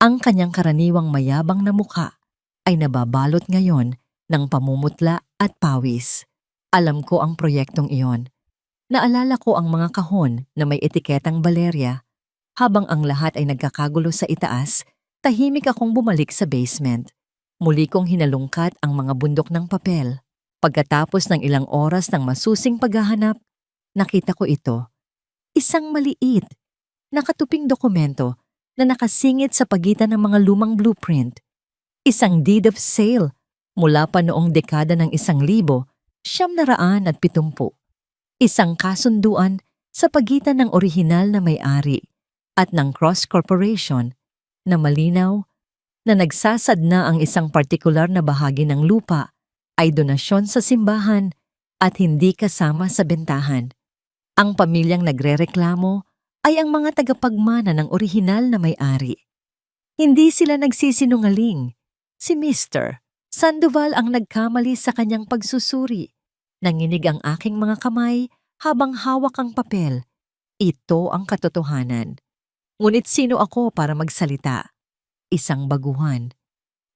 Ang kanyang karaniwang mayabang na mukha ay nababalot ngayon ng pamumutla at pawis. Alam ko ang proyektong iyon. Naalala ko ang mga kahon na may etiketang Valeria. Habang ang lahat ay nagkakagulo sa itaas, tahimik akong bumalik sa basement. Muli kong hinalungkat ang mga bundok ng papel. Pagkatapos ng ilang oras ng masusing paghahanap, nakita ko ito. Isang maliit, nakatuping dokumento na nakasingit sa pagitan ng mga lumang blueprint. Isang deed of sale mula pa noong dekada ng 1970. Isang kasunduan sa pagitan ng orihinal na may-ari at ng Cross Corporation na malinaw na nagsasadna ang isang partikular na bahagi ng lupa ay donasyon sa simbahan at hindi kasama sa bentahan. Ang pamilyang nagrereklamo ay ang mga tagapagmana ng orihinal na may-ari. Hindi sila nagsisinungaling. Si Mr. Sandoval ang nagkamali sa kanyang pagsusuri. Nanginig ang aking mga kamay habang hawak ang papel. Ito ang katotohanan. Ngunit sino ako para magsalita? Isang baguhan.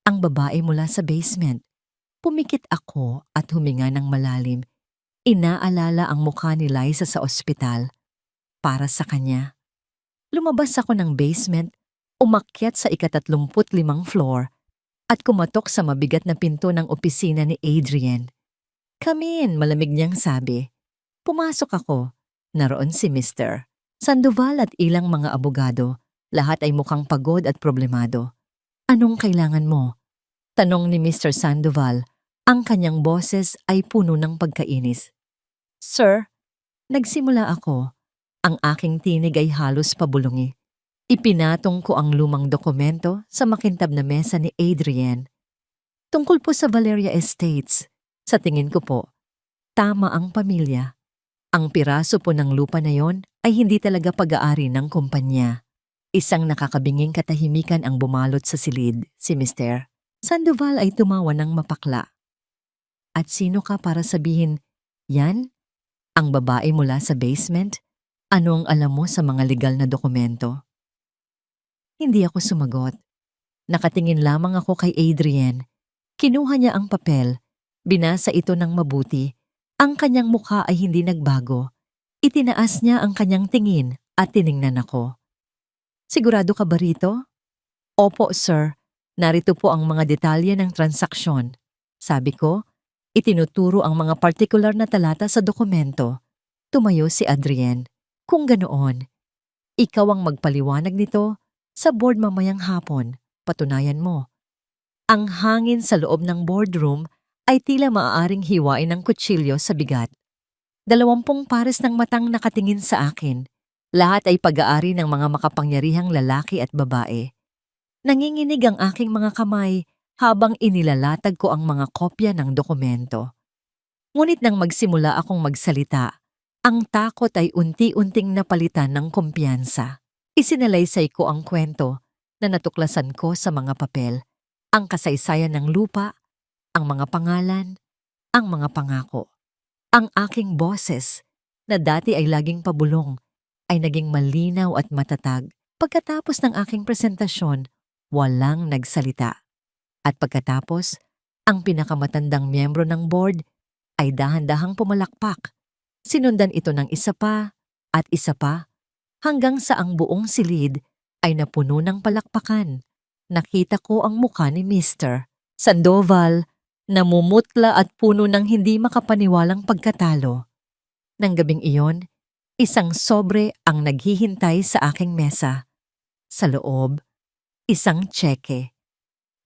Ang babae mula sa basement. Pumikit ako at huminga ng malalim. Inaalala ang mukha ni Liza sa ospital. Para sa kanya. Lumabas ako ng basement, umakyat sa 35 floor at kumatok sa mabigat na pinto ng opisina ni Adrian. Come in, malamig niyang sabi. Pumasok ako. Naroon si Mr. Sandoval at ilang mga abogado. Lahat ay mukhang pagod at problemado. Anong kailangan mo? Tanong ni Mr. Sandoval. Ang kanyang boses ay puno ng pagkainis. Sir, nagsimula ako. Ang aking tinig ay halos pabulungi. Ipinatong ko ang lumang dokumento sa makintab na mesa ni Adrian. Tungkol po sa Valeria Estates. Sa tingin ko po, tama ang pamilya. Ang piraso po ng lupa na yon ay hindi talaga pag-aari ng kumpanya. Isang nakakabinging katahimikan ang bumalot sa silid, si Mr. Sandoval ay tumawa ng mapakla. At sino ka para sabihin, yan? Ang babae mula sa basement? Ano ang alam mo sa mga legal na dokumento? Hindi ako sumagot. Nakatingin lamang ako kay Adrian. Kinuha niya ang papel. Binasa ito ng mabuti. Ang kanyang mukha ay hindi nagbago. Itinaas niya ang kanyang tingin at tiningnan ako. Sigurado ka ba rito? Opo, sir. Narito po ang mga detalye ng transaksyon. Sabi ko, itinuturo ang mga partikular na talata sa dokumento. Tumayo si Adrian. Kung ganoon, ikaw ang magpaliwanag nito sa board mamayang hapon. Patunayan mo. Ang hangin sa loob ng boardroom ay tila maaaring hiwain ng kutsilyo sa bigat. 20 pares ng matang nakatingin sa akin. Lahat ay pag-aari ng mga makapangyarihang lalaki at babae. Nanginginig ang aking mga kamay habang inilalatag ko ang mga kopya ng dokumento. Ngunit nang magsimula akong magsalita, ang takot ay unti-unting napalitan ng kumpiyansa. Isinalaysay ko ang kwento na natuklasan ko sa mga papel, ang kasaysayan ng lupa, ang mga pangalan, ang mga pangako. Ang aking boses, na dati ay laging pabulong, ay naging malinaw at matatag. Pagkatapos ng aking presentasyon, walang nagsalita. At pagkatapos, ang pinakamatandang miyembro ng board ay dahan-dahang pumalakpak. Sinundan ito ng isa pa at isa pa hanggang sa ang buong silid ay napuno ng palakpakan. Nakita ko ang mukha ni Mr. Sandoval, namumutla at puno ng hindi makapaniwalang pagkatalo. Nang gabing iyon, isang sobre ang naghihintay sa aking mesa. Sa loob, isang tseke.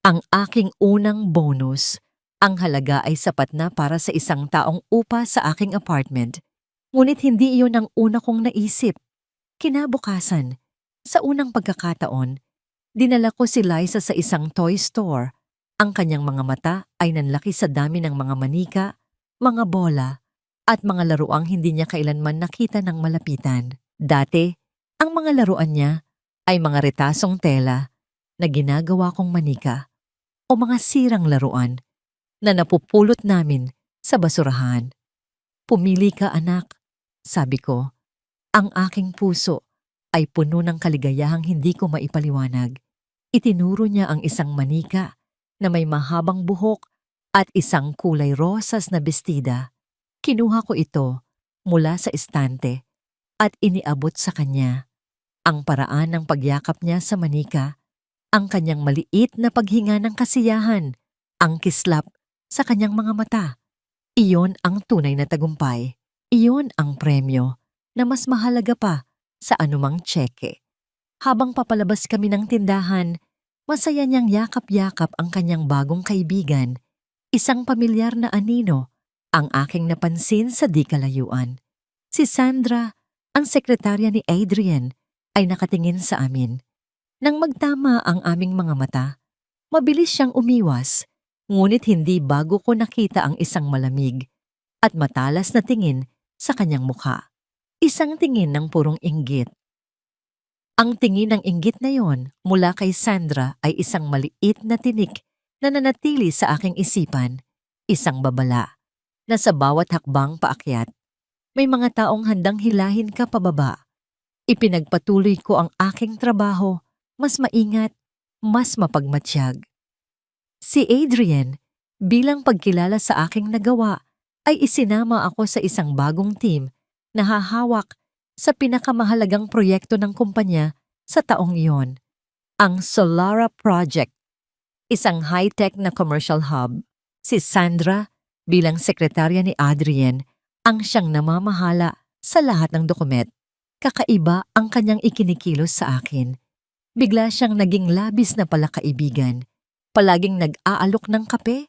Ang aking unang bonus, ang halaga ay sapat na para sa isang taong upa sa aking apartment. Ngunit hindi iyon ang una kong naisip. Kinabukasan, sa unang pagkakataon, dinala ko si Liza sa isang toy store. Ang kanyang mga mata ay nanlaki sa dami ng mga manika, mga bola, at mga laruang hindi niya kailanman nakita ng malapitan. Dati, ang mga laruan niya ay mga retasong tela na ginagawa kong manika o mga sirang laruan na napupulot namin sa basurahan. Pumili ka, anak, sabi ko. Ang aking puso ay puno ng kaligayahang hindi ko maipaliwanag. Itinuro niya ang isang manika na may mahabang buhok at isang kulay rosas na bestida. Kinuha ko ito mula sa estante at iniabot sa kanya. Ang paraan ng pagyakap niya sa manika, ang kanyang maliit na paghinga ng kasiyahan, ang kislap sa kanyang mga mata. Iyon ang tunay na tagumpay. Iyon ang premyo na mas mahalaga pa sa anumang tseke. Habang papalabas kami ng tindahan, masaya niyang yakap-yakap ang kanyang bagong kaibigan, isang pamilyar na anino, ang aking napansin sa di kalayuan. Si Sandra, ang sekretarya ni Adrian, ay nakatingin sa amin. Nang magtama ang aming mga mata, mabilis siyang umiwas, ngunit hindi bago ko nakita ang isang malamig at matalas na tingin sa kanyang mukha. Isang tingin ng purong inggit. Ang tingin ng inggit na yon mula kay Sandra ay isang maliit na tinik na nanatili sa aking isipan, isang babala, na sa bawat hakbang paakyat, may mga taong handang hilahin ka pababa. Ipinagpatuloy ko ang aking trabaho, mas maingat, mas mapagmatsyag. Si Adrian, bilang pagkilala sa aking nagawa, ay isinama ako sa isang bagong team na hahawak sa pinakamahalagang proyekto ng kumpanya sa taong iyon, ang Solara Project, isang high-tech na commercial hub. Si Sandra, bilang sekretarya ni Adrian, ang siyang namamahala sa lahat ng dokument. Kakaiba ang kanyang ikinikilos sa akin. Bigla siyang naging labis na palakaibigan. Palaging nag-aalok ng kape,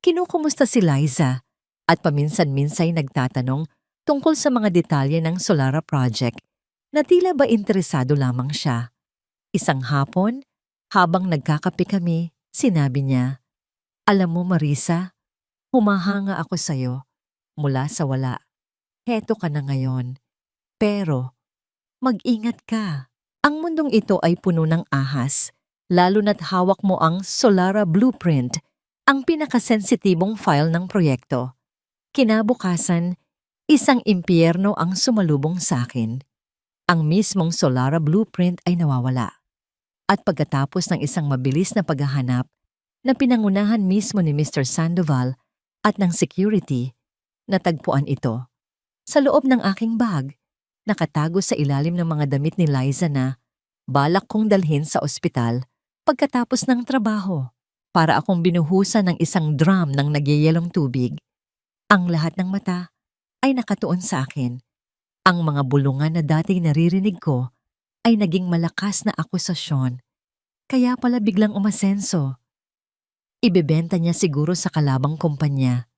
kinukumusta si Liza, at paminsan-minsay nagtatanong tungkol sa mga detalye ng Solara Project na tila ba interesado lamang siya. Isang hapon, habang nagkakape kami, sinabi niya, "Alam mo Marisa, humahanga ako sa'yo mula sa wala. Heto ka na ngayon. Pero mag-ingat ka. Ang mundong ito ay puno ng ahas, lalo na't hawak mo ang Solara Blueprint, ang pinakasensitibong file ng proyekto." Kinabukasan, isang impyerno ang sumalubong sa akin. Ang mismong Solara Blueprint ay nawawala. At pagkatapos ng isang mabilis na paghahanap na pinangunahan mismo ni Mr. Sandoval at ng security, natagpuan ito. Sa loob ng aking bag, nakatago sa ilalim ng mga damit ni Liza na balak kong dalhin sa ospital pagkatapos ng trabaho para akong binuhusan ng isang drum ng nagyayelong tubig. Ang lahat ng mata ay nakatuon sa akin. Ang mga bulungan na dati naririnig ko ay naging malakas na akusasyon. Kaya pala biglang umasenso. Ibebenta niya siguro sa kalabang kumpanya.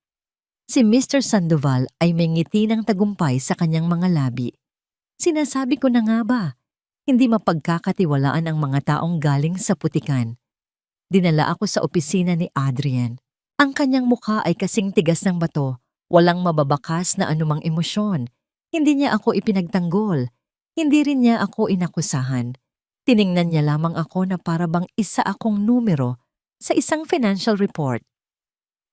Si Mr. Sandoval ay may ngiti ng tagumpay sa kanyang mga labi. Sinasabi ko na nga ba, hindi mapagkakatiwalaan ang mga taong galing sa putikan. Dinala ako sa opisina ni Adrian. Ang kanyang mukha ay kasing tigas ng bato, walang mababakas na anumang emosyon. Hindi niya ako ipinagtanggol. Hindi rin niya ako inakusahan. Tiningnan niya lamang ako na para bang isa akong numero sa isang financial report.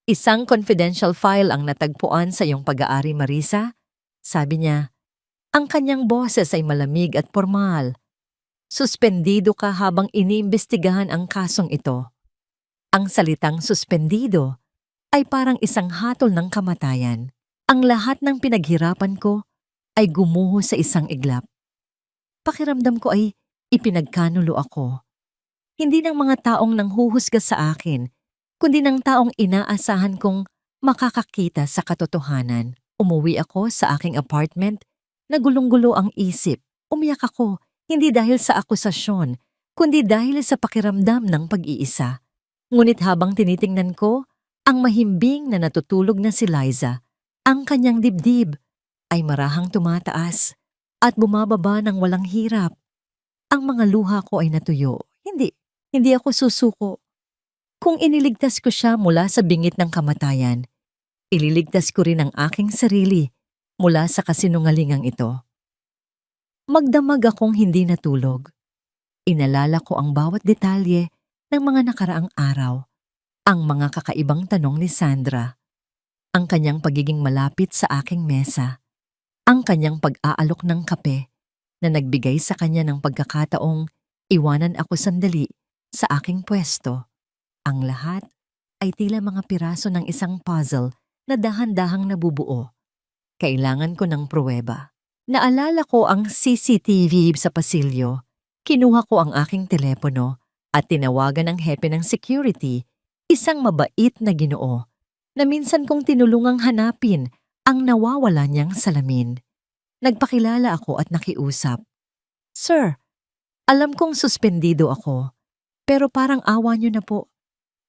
Isang confidential file ang natagpuan sa iyong pag-aari, Marisa. Sabi niya, ang kanyang boses ay malamig at formal. Suspendido ka habang iniimbestigahan ang kasong ito. Ang salitang suspendido ay parang isang hatol ng kamatayan. Ang lahat ng pinaghirapan ko ay gumuho sa isang iglap. Pakiramdam ko ay ipinagkanulo ako. Hindi ng mga taong nanghuhusga sa akin, kundi ng taong inaasahan kong makakakita sa katotohanan. Umuwi ako sa aking apartment, nagulong-gulo ang isip. Umiyak ako, hindi dahil sa akusasyon, kundi dahil sa pakiramdam ng pag-iisa. Ngunit habang tinitingnan ko, ang mahimbing na natutulog na si Liza, ang kanyang dibdib ay marahang tumataas at bumababa ng walang hirap. Ang mga luha ko ay natuyo. Hindi ako susuko. Kung iniligtas ko siya mula sa bingit ng kamatayan, ililigtas ko rin ang aking sarili mula sa kasinungalingang ito. Magdamag akong hindi natulog. Inalala ko ang bawat detalye ng mga nakaraang araw, ang mga kakaibang tanong ni Sandra, ang kanyang pagiging malapit sa aking mesa, ang kanyang pag-aalok ng kape na nagbigay sa kanya ng pagkakataong iwanan ako sandali sa aking pwesto. Ang lahat ay tila mga piraso ng isang puzzle na dahan-dahang nabubuo. Kailangan ko ng pruweba. Naalala ko ang CCTV sa pasilyo. Kinuha ko ang aking telepono at tinawagan ang hepe ng security, isang mabait na Ginoo, na minsan kong tinulungang hanapin ang nawawala niyang salamin. Nagpakilala ako at nakiusap. Sir, alam kong suspendido ako, pero parang awa niyo na po.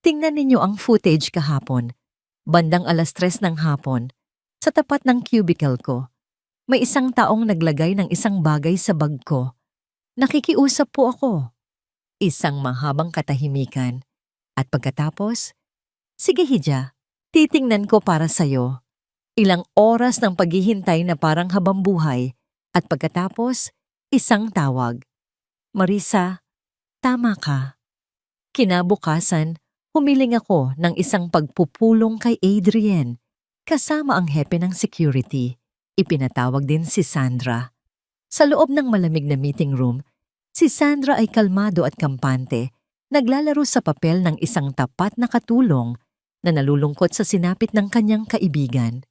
Tingnan ninyo ang footage kahapon. Bandang 3:00 ng hapon, sa tapat ng cubicle ko, may isang taong naglagay ng isang bagay sa bag ko. Nakikiusap po ako. Isang mahabang katahimikan. At pagkatapos, sige Hija, titingnan ko para sa'yo. Ilang oras ng paghihintay na parang habambuhay. At pagkatapos, isang tawag. Marisa, tama ka. Kinabukasan, humiling ako ng isang pagpupulong kay Adrian, kasama ang hepe ng security. Ipinatawag din si Sandra. Sa loob ng malamig na meeting room, si Sandra ay kalmado at kampante, naglalaro sa papel ng isang tapat na katulong na nalulungkot sa sinapit ng kanyang kaibigan.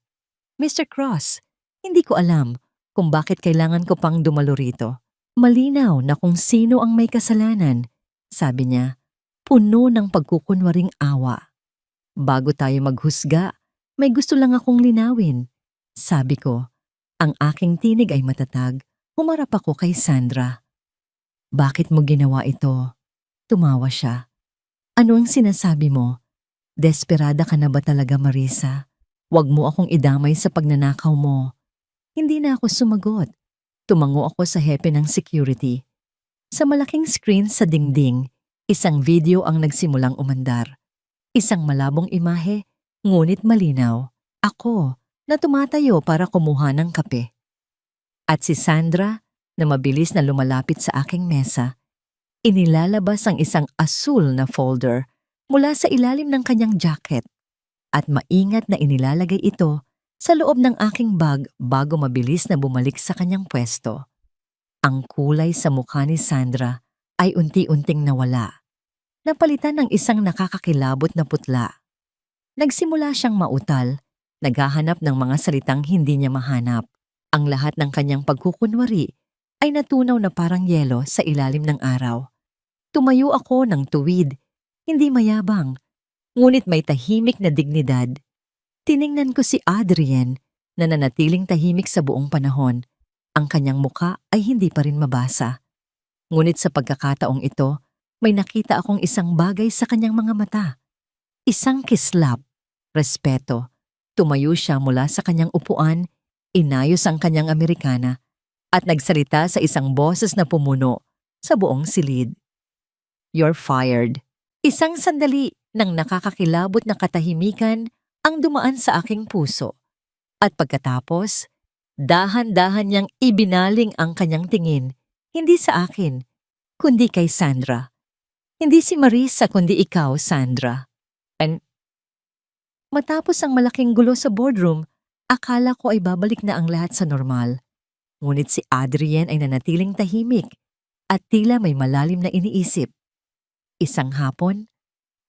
Mr. Cross, hindi ko alam kung bakit kailangan ko pang dumalo rito. Malinaw na kung sino ang may kasalanan, sabi niya. Puno ng pagkukunwaring awa. Bago tayo maghusga, may gusto lang akong linawin. Sabi ko, ang aking tinig ay matatag, humarap ako kay Sandra. Bakit mo ginawa ito? Tumawa siya. Ano ang sinasabi mo? Desperada ka na ba talaga, Marisa? Huwag mo akong idamay sa pagnanakaw mo. Hindi na ako sumagot. Tumango ako sa hepe ng security. Sa malaking screen sa dingding, isang video ang nagsimulang umandar. Isang malabong imahe, ngunit malinaw. Ako, na tumatayo para kumuha ng kape. At si Sandra, na mabilis na lumalapit sa aking mesa, inilalabas ang isang asul na folder mula sa ilalim ng kanyang jacket at maingat na inilalagay ito sa loob ng aking bag bago mabilis na bumalik sa kanyang pwesto. Ang kulay sa mukha ni Sandra ay unti-unting nawala. Napalitan ng isang nakakakilabot na putla. Nagsimula siyang mautal, naghahanap ng mga salitang hindi niya mahanap. Ang lahat ng kanyang pagkukunwari ay natunaw na parang yelo sa ilalim ng araw. Tumayo ako ng tuwid, hindi mayabang, ngunit may tahimik na dignidad. Tiningnan ko si Adrian na nanatiling tahimik sa buong panahon. Ang kanyang muka ay hindi pa rin mabasa. Ngunit sa pagkakataong ito, may nakita akong isang bagay sa kanyang mga mata. Isang kislap, respeto, Tumayo siya mula sa kanyang upuan, inayos ang kanyang Amerikana, at nagsalita sa isang boses na pumuno sa buong silid. "You're fired." Isang sandali ng nakakakilabot na katahimikan ang dumaan sa aking puso. At pagkatapos, dahan-dahan niyang ibinaling ang kanyang tingin, hindi sa akin, kundi kay Sandra. Hindi si Marisa kundi ikaw, Sandra. And matapos ang malaking gulo sa boardroom, akala ko ay babalik na ang lahat sa normal. Ngunit si Adrienne ay nanatiling tahimik at tila may malalim na iniisip. Isang hapon,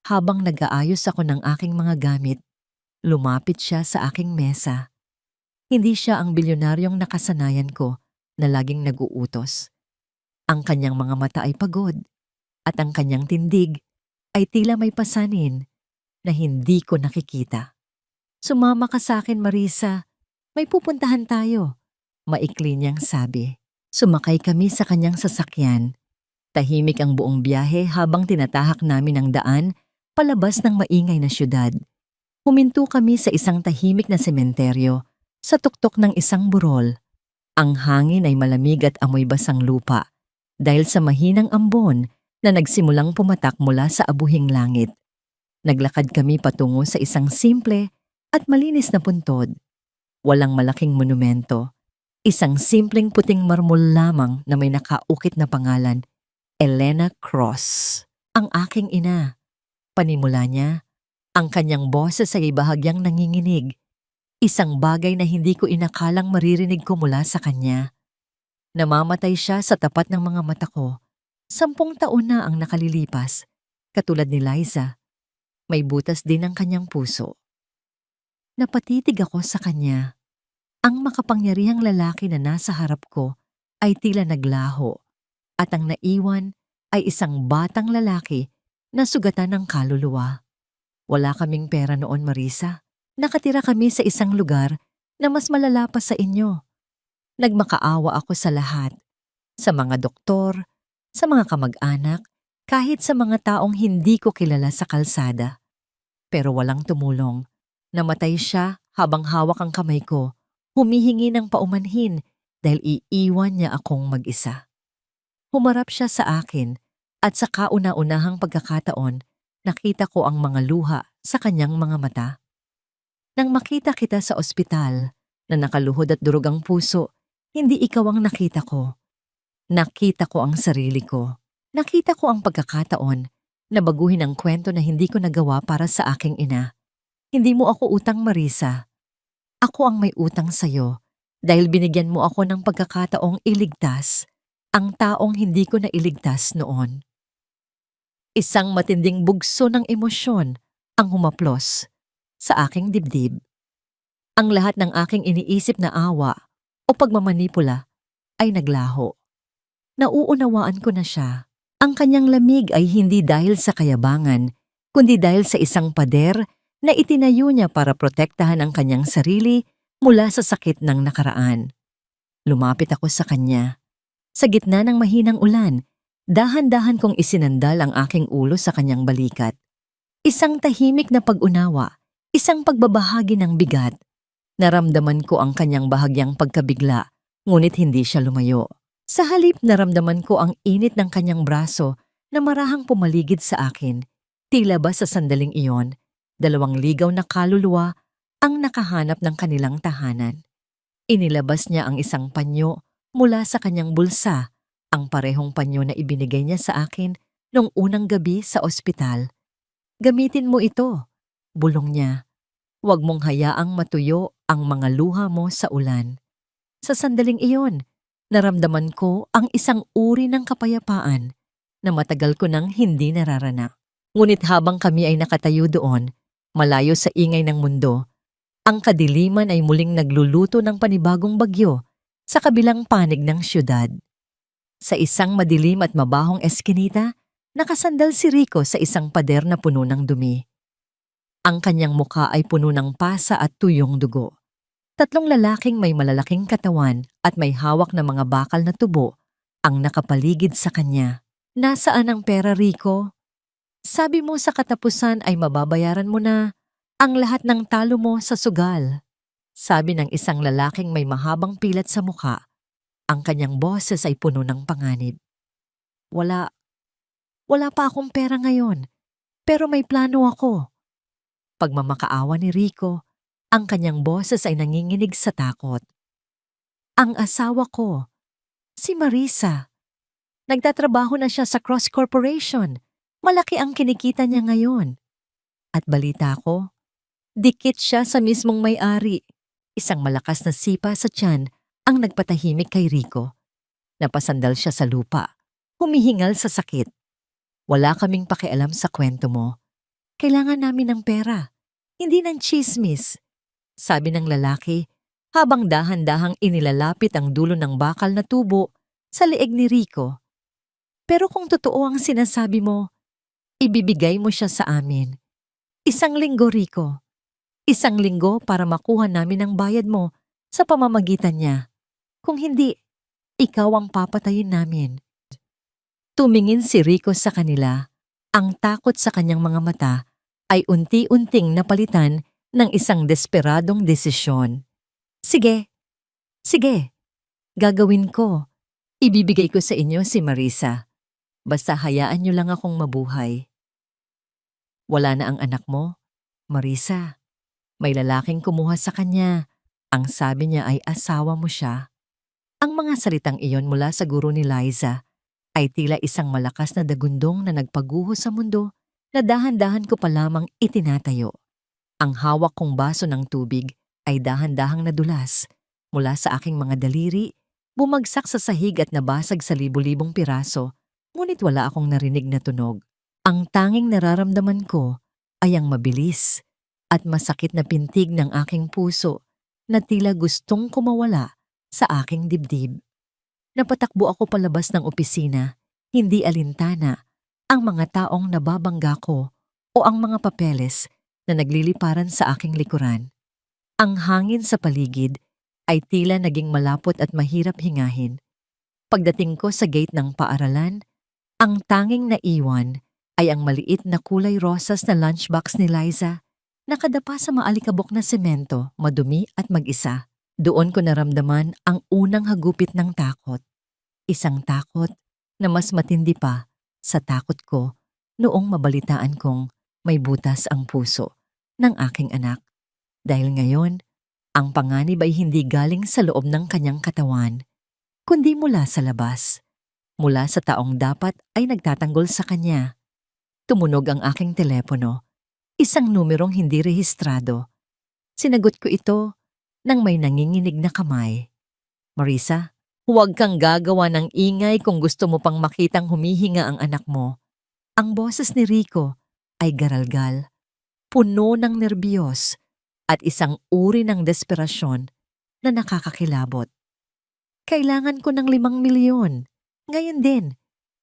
habang nag-aayos ako ng aking mga gamit, lumapit siya sa aking mesa. Hindi siya ang bilyonaryong nakasanayan ko na laging nag-uutos. Ang kanyang mga mata ay pagod at ang kanyang tindig ay tila may pasanin na hindi ko nakikita. "Sumama ka sa akin, Marisa. May pupuntahan tayo," maikli niyang sabi. Sumakay kami sa kanyang sasakyan. Tahimik ang buong biyahe habang tinatahak namin ang daan palabas ng maingay na syudad. Huminto kami sa isang tahimik na sementeryo sa tuktok ng isang burol. Ang hangin ay malamig at amoy basang lupa dahil sa mahinang ambon na nagsimulang pumatak mula sa abuhing langit. Naglakad kami patungo sa isang simple at malinis na puntod. Walang malaking monumento. Isang simpleng puting marmol lamang na may nakaukit na pangalan, Elena Cross. Ang aking ina. Panimula niya, ang kanyang boses ay bahagyang nanginginig. Isang bagay na hindi ko inakalang maririnig ko mula sa kanya. Namamatay siya sa tapat ng mga mata ko. 10 taon na ang nakalilipas. Katulad ni Liza, may butas din ang kanyang puso. Napatitig ako sa kanya. Ang makapangyarihang lalaki na nasa harap ko ay tila naglaho at ang naiwan ay isang batang lalaki na sugatan ng kaluluwa. Wala kaming pera noon, Marisa. Nakatira kami sa isang lugar na mas malala pa sa inyo. Nagmakaawa ako sa lahat. Sa mga doktor, sa mga kamag-anak, kahit sa mga taong hindi ko kilala sa kalsada. Pero walang tumulong. Namatay siya habang hawak ang kamay ko, humihingi ng paumanhin dahil iiwan niya akong mag-isa. Humarap siya sa akin at sa kauna-unahang pagkakataon, nakita ko ang mga luha sa kanyang mga mata. Nang makita kita sa ospital na nakaluhod at durog ang puso, hindi ikaw ang nakita ko. Nakita ko ang sarili ko. Nakita ko ang pagkakataon na baguhin ang kwento na hindi ko nagawa para sa aking ina. Hindi mo ako utang, Marisa. Ako ang may utang sa'yo dahil binigyan mo ako ng pagkakataong iligtas ang taong hindi ko na iligtas noon. Isang matinding bugso ng emosyon ang humaplos sa aking dibdib. Ang lahat ng aking iniisip na awa o pagmamanipula ay naglaho. Nauunawaan ko na siya. Ang kanyang lamig ay hindi dahil sa kayabangan, kundi dahil sa isang pader na itinayo niya para protektahan ang kanyang sarili mula sa sakit ng nakaraan. Lumapit ako sa kanya. Sa gitna ng mahinang ulan, dahan-dahan kong isinandal ang aking ulo sa kanyang balikat. Isang tahimik na pag-unawa, isang pagbabahagi ng bigat. Naramdaman ko ang kanyang bahagyang pagkabigla, ngunit hindi siya lumayo. Sa halip naramdaman ko ang init ng kanyang braso na marahang pumaligid sa akin. Tila ba sa sandaling iyon, 2 ligaw na kaluluwa ang nakahanap ng kanilang tahanan. Inilabas niya ang isang panyo mula sa kanyang bulsa, ang parehong panyo na ibinigay niya sa akin noong unang gabi sa ospital. "Gamitin mo ito," bulong niya. "Huwag mong hayaang matuyo ang mga luha mo sa ulan." Sa sandaling iyon, naramdaman ko ang isang uri ng kapayapaan na matagal ko nang hindi nararana. Ngunit habang kami ay nakatayo doon, malayo sa ingay ng mundo, ang kadiliman ay muling nagluluto ng panibagong bagyo sa kabilang panig ng syudad. Sa isang madilim at mabahong eskinita, nakasandal si Rico sa isang pader na puno ng dumi. Ang kanyang mukha ay puno ng pasa at tuyong dugo. 3 lalaking may malalaking katawan at may hawak na mga bakal na tubo ang nakapaligid sa kanya. "Nasaan ang pera, Rico? Sabi mo sa katapusan ay mababayaran mo na. Ang lahat ng talo mo sa sugal, sabi ng isang lalaking may mahabang pilat sa muka. Ang kanyang boses ay puno ng panganib. Wala, wala pa akong pera ngayon, pero may plano ako. Pagmamakaawa ni Rico, ang kanyang boses ay nanginginig sa takot. Ang asawa ko, si Marisa. Nagtatrabaho na siya sa Cross Corporation. Malaki ang kinikita niya ngayon. At balita ko, dikit siya sa mismong may-ari. Isang malakas na sipa sa tiyan ang nagpatahimik kay Rico. Napasandal siya sa lupa, humihingal sa sakit. Wala kaming pakialam sa kwento mo. Kailangan namin ng pera, hindi ng chismis, sabi ng lalaki habang dahan-dahang inilalapit ang dulo ng bakal na tubo sa leeg ni Rico. Pero kung totoo ang sinasabi mo, ibibigay mo siya sa amin. 1 linggo, Rico. 1 linggo para makuha namin ang bayad mo sa pamamagitan niya. Kung hindi, ikaw ang papatayin namin. Tumingin si Rico sa kanila. Ang takot sa kanyang mga mata ay unti-unting napalitan ng isang desperadong desisyon. Sige, sige, gagawin ko. Ibibigay ko sa inyo si Marisa. Basta hayaan niyo lang akong mabuhay. Wala na ang anak mo, Marisa. May lalaking kumuha sa kanya. Ang sabi niya ay asawa mo siya. Ang mga salitang iyon mula sa guro ni Liza ay tila isang malakas na dagundong na nagpaguho sa mundo na dahan-dahan ko pa lamang itinatayo. Ang hawak kong baso ng tubig ay dahan-dahang nadulas mula sa aking mga daliri, bumagsak sa sahig at nabasag sa libu-libong piraso, ngunit wala akong narinig na tunog. Ang tanging nararamdaman ko ay ang mabilis at masakit na pintig ng aking puso na tila gustong kumawala sa aking dibdib. Napatakbo ako palabas ng opisina, hindi alintana, ang mga taong nababangga ko o ang mga papeles na nagliliparan sa aking likuran. Ang hangin sa paligid ay tila naging malapot at mahirap hingahin. Pagdating ko sa gate ng paaralan, ang tanging naiwan ay ang maliit na kulay rosas na lunchbox ni Liza, nakadapa sa maalikabok na semento, madumi at mag-isa. Doon ko naramdaman ang unang hagupit ng takot. Isang takot na mas matindi pa sa takot ko noong mabalitaan kong may butas ang puso ng aking anak. Dahil ngayon, ang panganib ay hindi galing sa loob ng kanyang katawan, kundi mula sa labas. Mula sa taong dapat ay nagtatanggol sa kanya. Tumunog ang aking telepono, isang numerong hindi rehistrado. Sinagot ko ito nang may nanginginig na kamay. Marisa, huwag kang gagawa ng ingay kung gusto mo pang makitang humihinga ang anak mo. Ang boses ni Rico ay garalgal, puno ng nerbiyos at isang uri ng desperasyon na nakakakilabot. Kailangan ko ng 5 milyon. Ngayon din,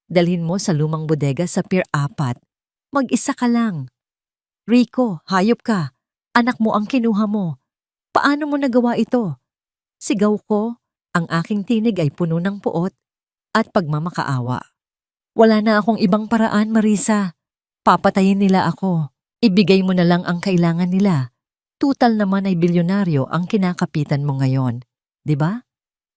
dalhin mo sa lumang bodega sa Pier 4. Mag-isa ka lang. Rico, hayop ka. Anak mo ang kinuha mo. Paano mo nagawa ito? Sigaw ko, ang aking tinig ay puno ng puot at pagmamakaawa. Wala na akong ibang paraan, Marisa. Papatayin nila ako. Ibigay mo na lang ang kailangan nila. Tutal naman ay bilyonaryo ang kinakapitan mo ngayon. 'Di ba?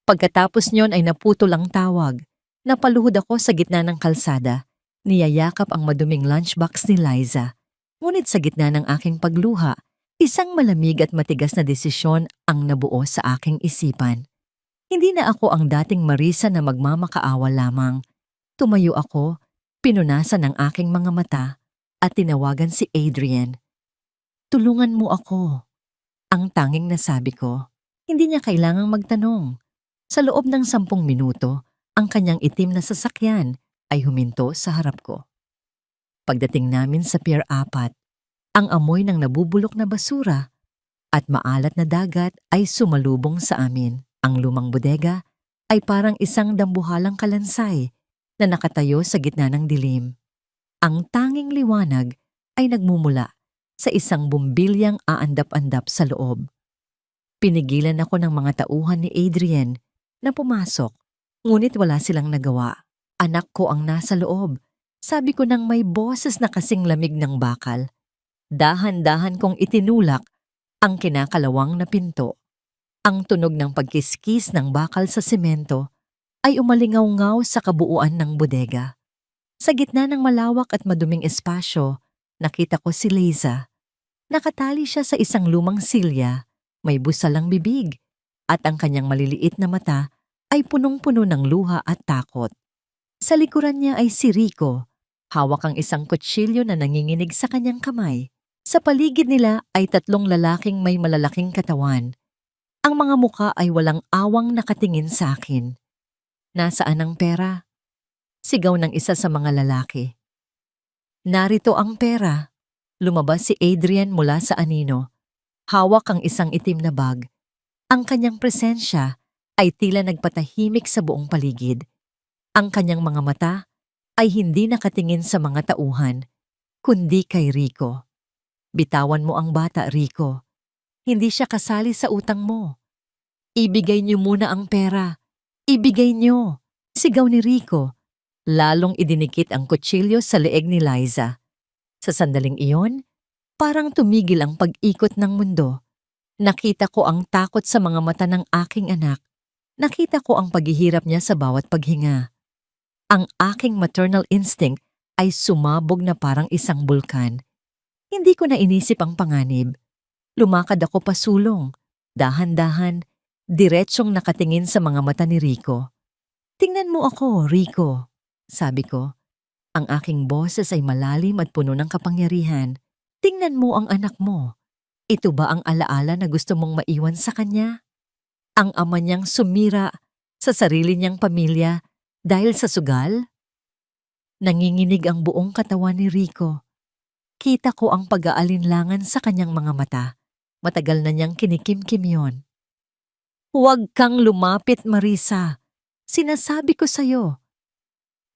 Pagkatapos nyon ay naputol ang tawag. Napaluhod ako sa gitna ng kalsada. Niyayakap ang maduming lunchbox ni Liza. Ngunit sa gitna ng aking pagluha, isang malamig at matigas na desisyon ang nabuo sa aking isipan. Hindi na ako ang dating Marisa na magmamakaawa lamang. Tumayo ako, pinunasan ang aking mga mata at tinawagan si Adrian. Tulungan mo ako. Ang tanging nasabi ko. Hindi niya kailangang magtanong. Sa loob ng 10 minuto, ang kanyang itim na sasakyan ay huminto sa harap ko. Pagdating namin sa Pier 4, ang amoy ng nabubulok na basura at maalat na dagat ay sumalubong sa amin. Ang lumang bodega ay parang isang dambuhalang kalansay na nakatayo sa gitna ng dilim. Ang tanging liwanag ay nagmumula sa isang bumbilyang aandap-andap sa loob. Pinigilan ako ng mga tauhan ni Adrian na pumasok, ngunit wala silang nagawa. Anak ko ang nasa loob, sabi ko nang may boses na kasing lamig ng bakal. Dahan-dahan kong itinulak ang kinakalawang na pinto. Ang tunog ng pagkiskis ng bakal sa semento ay umalingaw-ngaw sa kabuuan ng bodega. Sa gitna ng malawak at maduming espasyo, nakita ko si Liza. Nakatali siya sa isang lumang silya, may busalang bibig, at ang kanyang maliliit na mata ay punong-puno ng luha at takot. Sa likuran niya ay si Rico, hawak ang isang kutsilyo na nanginginig sa kanyang kamay. Sa paligid nila ay 3 lalaking may malalaking katawan. Ang mga muka ay walang awang nakatingin sa akin. Nasaan ang pera? Sigaw ng isa sa mga lalaki. Narito ang pera. Lumabas si Adrian mula sa anino. Hawak ang isang itim na bag. Ang kanyang presensya ay tila nagpatahimik sa buong paligid. Ang kanyang mga mata ay hindi nakatingin sa mga tauhan, kundi kay Rico. Bitawan mo ang bata, Rico. Hindi siya kasali sa utang mo. Ibigay niyo muna ang pera. Ibigay niyo. Sigaw ni Rico. Lalong idinikit ang kutsilyo sa leeg ni Liza. Sa sandaling iyon, parang tumigil ang pag-ikot ng mundo. Nakita ko ang takot sa mga mata ng aking anak. Nakita ko ang paghihirap niya sa bawat paghinga. Ang aking maternal instinct ay sumabog na parang isang bulkan. Hindi ko na inisip ang panganib. Lumakad ako pasulong, dahan-dahan, diretsyong nakatingin sa mga mata ni Rico. Tingnan mo ako, Rico, sabi ko. Ang aking boses ay malalim at puno ng kapangyarihan. Tingnan mo ang anak mo. Ito ba ang alaala na gusto mong maiwan sa kanya? Ang ama niyang sumira sa sarili niyang pamilya dahil sa sugal? Nanginginig ang buong katawan ni Rico. Kita ko ang pag-aalinlangan sa kanyang mga mata. Matagal na niyang kinikimkim yon. Huwag kang lumapit, Marisa. Sinasabi ko sa'yo.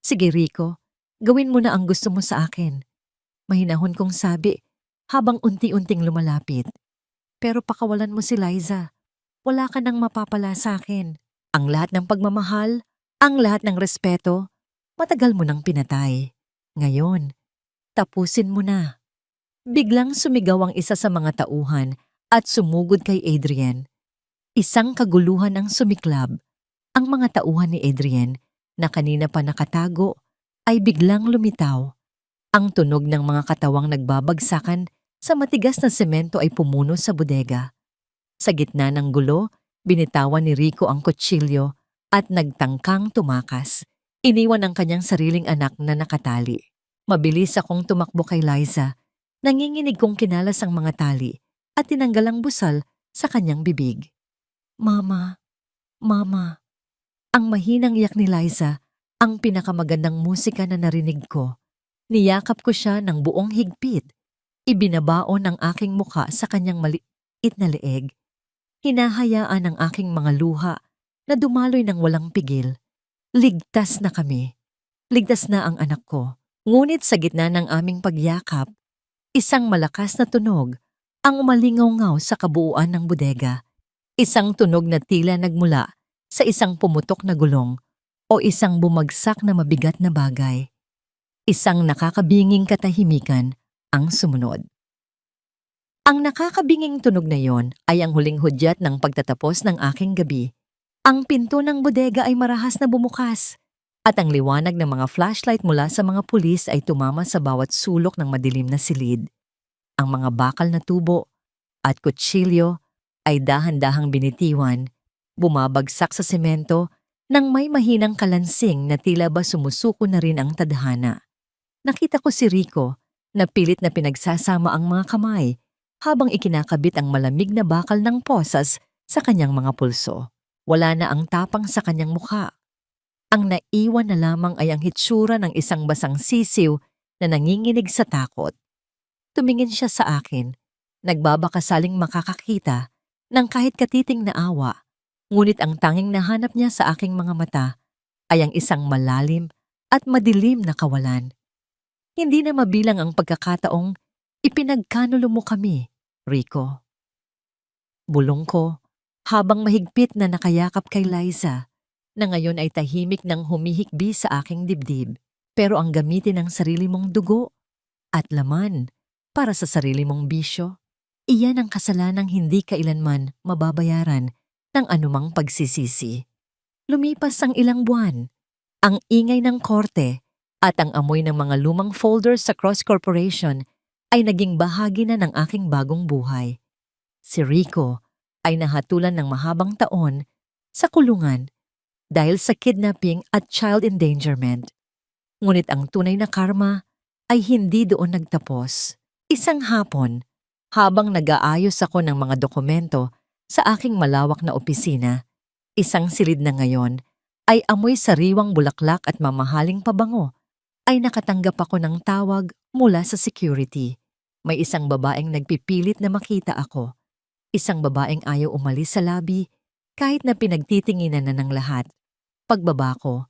Sige, Rico, gawin mo na ang gusto mo sa akin. Mahinahon kong sabi habang unti-unting lumalapit. Pero pakawalan mo si Liza. Wala ka nang mapapala sa akin. Ang lahat ng pagmamahal, ang lahat ng respeto, matagal mo nang pinatay. Ngayon, tapusin mo na. Biglang sumigaw ang isa sa mga tauhan at sumugod kay Adrian. Isang kaguluhan ang sumiklab. Ang mga tauhan ni Adrian na kanina pa nakatago ay biglang lumitaw. Ang tunog ng mga katawang nagbabagsakan sa matigas na semento ay pumuno sa bodega. Sa gitna ng gulo, binitawan ni Rico ang kutsilyo at nagtangkang tumakas. Iniwan ang kanyang sariling anak na nakatali. Mabilis akong tumakbo kay Liza. Nanginginig kong kinalas ang mga tali at tinanggal ang busal sa kanyang bibig. Mama, Mama. Ang mahinang iyak ni Liza, ang pinakamagandang musika na narinig ko. Niyakap ko siya ng buong higpit. Ibinabaon ang aking muka sa kanyang maliit na leeg. Hinahayaan ang aking mga luha na dumaloy ng walang pigil. Ligtas na kami. Ligtas na ang anak ko. Ngunit sa gitna ng aming pagyakap, isang malakas na tunog ang umalingaw-ngaw sa kabuuan ng bodega. Isang tunog na tila nagmula sa isang pumutok na gulong o isang bumagsak na mabigat na bagay. Isang nakakabinging katahimikan ang sumunod. Ang nakakabinging tunog na yon ay ang huling hudyat ng pagtatapos ng aking gabi. Ang pinto ng bodega ay marahas na bumukas at ang liwanag ng mga flashlight mula sa mga pulis ay tumama sa bawat sulok ng madilim na silid. Ang mga bakal na tubo at kutsilyo ay dahan-dahang binitiwan, bumabagsak sa semento nang may mahinang kalansing na tila ba sumusuko na rin ang tadhana. Nakita ko si Rico na pilit na pinagsasama ang mga kamay habang ikinakabit ang malamig na bakal ng posas sa kanyang mga pulso. Wala na ang tapang sa kanyang mukha. Ang naiwan na lamang ay ang hitsura ng isang basang sisiw na nanginginig sa takot. Tumingin siya sa akin, nagbabakasaling makakakita ng kahit katiting na awa, ngunit ang tanging nahanap niya sa aking mga mata ay ang isang malalim at madilim na kawalan. Hindi na mabilang ang pagkakataong ipinagkanulo mo kami, Rico. Bulong ko habang mahigpit na nakayakap kay Liza na ngayon ay tahimik ng humihikbi sa aking dibdib, pero ang gamitin ng sarili mong dugo at laman para sa sarili mong bisyo. Iyan ang kasalanang hindi kailanman mababayaran ng anumang pagsisisi. Lumipas ang ilang buwan, ang ingay ng korte at ang amoy ng mga lumang folders sa Cross Corporation ay naging bahagi na ng aking bagong buhay. Si Rico ay nahatulan ng mahabang taon sa kulungan dahil sa kidnapping at child endangerment. Ngunit ang tunay na karma ay hindi doon nagtapos. Isang hapon, habang nag-aayos ako ng mga dokumento sa aking malawak na opisina, isang silid na ngayon ay amoy sariwang bulaklak at mamahaling pabango, ay nakatanggap ako ng tawag mula sa security. May isang babaeng nagpipilit na makita ako. Isang babaeng ayaw umalis sa labi kahit na pinagtitinginan na ng lahat. Pagbaba ko,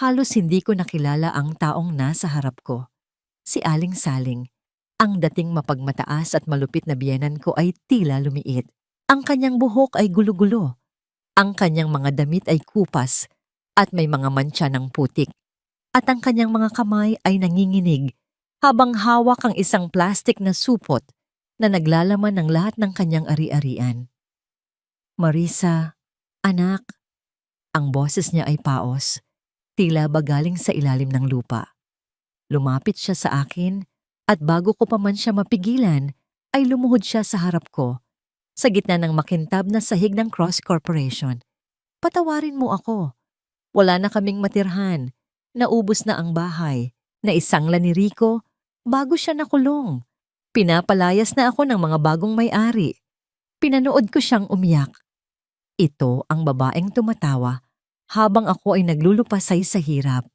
halos hindi ko nakilala ang taong nasa harap ko. Si Aling Saling. Ang dating mapagmataas at malupit na biyenan ko ay tila lumiit. Ang kanyang buhok ay gulo-gulo. Ang kanyang mga damit ay kupas at may mga mantsa ng putik. At ang kanyang mga kamay ay nanginginig habang hawak ang isang plastik na supot na naglalaman ng lahat ng kanyang ari-arian. Marisa, anak. Ang boses niya ay paos, tila ba galing sa ilalim ng lupa. Lumapit siya sa akin at bago ko pa man siya mapigilan, ay lumuhod siya sa harap ko, sa gitna ng makintab na sahig ng Cross Corporation. Patawarin mo ako. Wala na kaming matirhan. Naubos na ang bahay. Naisangla ni Rico bago siya nakulong. Pinapalayas na ako ng mga bagong may-ari. Pinanood ko siyang umiyak. Ito ang babaeng tumatawa habang ako ay naglulupasay sa hirap.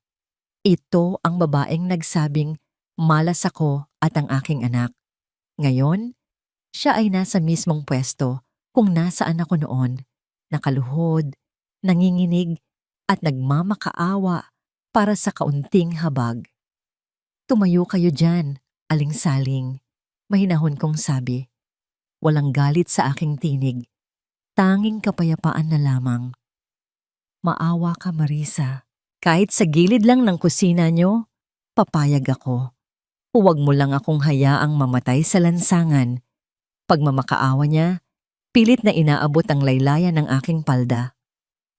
Ito ang babaeng nagsabing malas ako at ang aking anak. Ngayon, siya ay nasa mismong pwesto kung nasaan ako noon, nakaluhod, nanginginig at nagmamakaawa para sa kaunting habag. Tumayo kayo dyan, Aling Saling, mahinahon kong sabi. Walang galit sa aking tinig, tanging kapayapaan na lamang. Maawa ka, Marisa. Kahit sa gilid lang ng kusina nyo, papayag ako. Huwag mo lang akong hayaang mamatay sa lansangan. Pagmamakaawa niya, pilit na inaabot ang laylayan ng aking palda.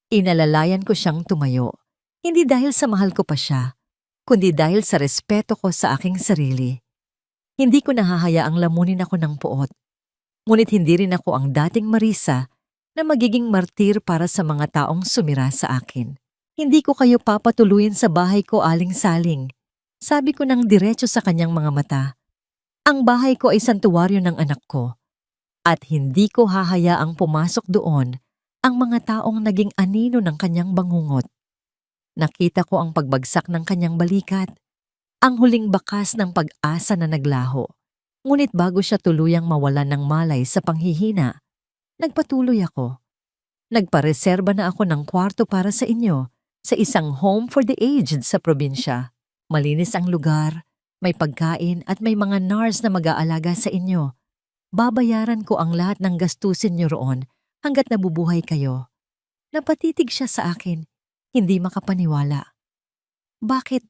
Inalalayan ko siyang tumayo, hindi dahil sa mahal ko pa siya, kundi dahil sa respeto ko sa aking sarili. Hindi ko nahahayaang lamunin ako ng puot, ngunit hindi rin ako ang dating Marisa na magiging martir para sa mga taong sumira sa akin. Hindi ko kayo papatuluyin sa bahay ko, Aling Saling. Sabi ko ng diretso sa kanyang mga mata. Ang bahay ko ay santuwaryo ng anak ko. At hindi ko hahayaang pumasok doon ang mga taong naging anino ng kanyang bangungot. Nakita ko ang pagbagsak ng kanyang balikat, ang huling bakas ng pag-asa na naglaho. Ngunit bago siya tuluyang mawalan ng malay sa panghihina, nagpatuloy ako. Nagpareserba na ako ng kwarto para sa inyo sa isang home for the aged sa probinsya. Malinis ang lugar, may pagkain at may mga nurse na mag-aalaga sa inyo. Babayaran ko ang lahat ng gastusin niyo roon hanggat nabubuhay kayo. Napatitig siya sa akin, hindi makapaniwala. Bakit?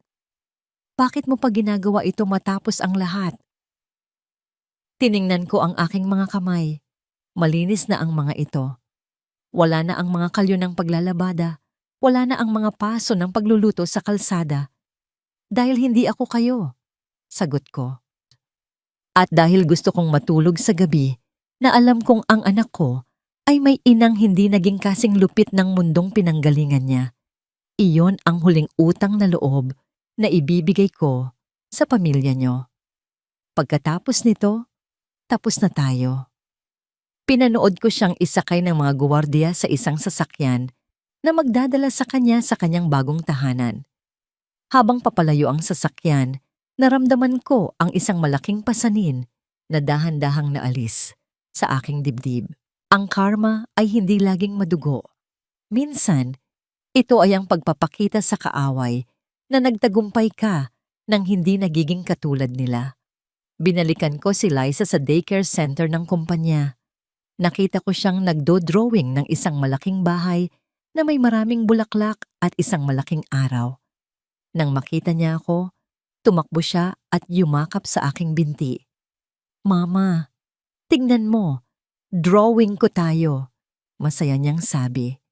Bakit mo pa ginagawa ito matapos ang lahat? Tiningnan ko ang aking mga kamay. Malinis na ang mga ito. Wala na ang mga kalyo ng paglalabada. Wala na ang mga paso ng pagluluto sa kalsada. Dahil hindi ako kayo, sagot ko. At dahil gusto kong matulog sa gabi, na alam kong ang anak ko ay may inang hindi naging kasing lupit ng mundong pinanggalingan niya. Iyon ang huling utang na loob na ibibigay ko sa pamilya niyo. Pagkatapos nito, tapos na tayo. Pinanood ko siyang isakay ng mga guwardiya sa isang sasakyan na magdadala sa kanyang bagong tahanan. Habang papalayo ang sasakyan, naramdaman ko ang isang malaking pasanin na dahan-dahang naalis sa aking dibdib. Ang karma ay hindi laging madugo. Minsan, ito ay ang pagpapakita sa kaaway na nagtagumpay ka nang hindi nagiging katulad nila. Binalikan ko si Liza sa daycare center ng kumpanya. Nakita ko siyang nagdo-drawing ng isang malaking bahay na may maraming bulaklak at isang malaking araw. Nang makita niya ako, tumakbo siya at yumakap sa aking binti. Mama, tingnan mo, drawing ko tayo, masaya niyang sabi.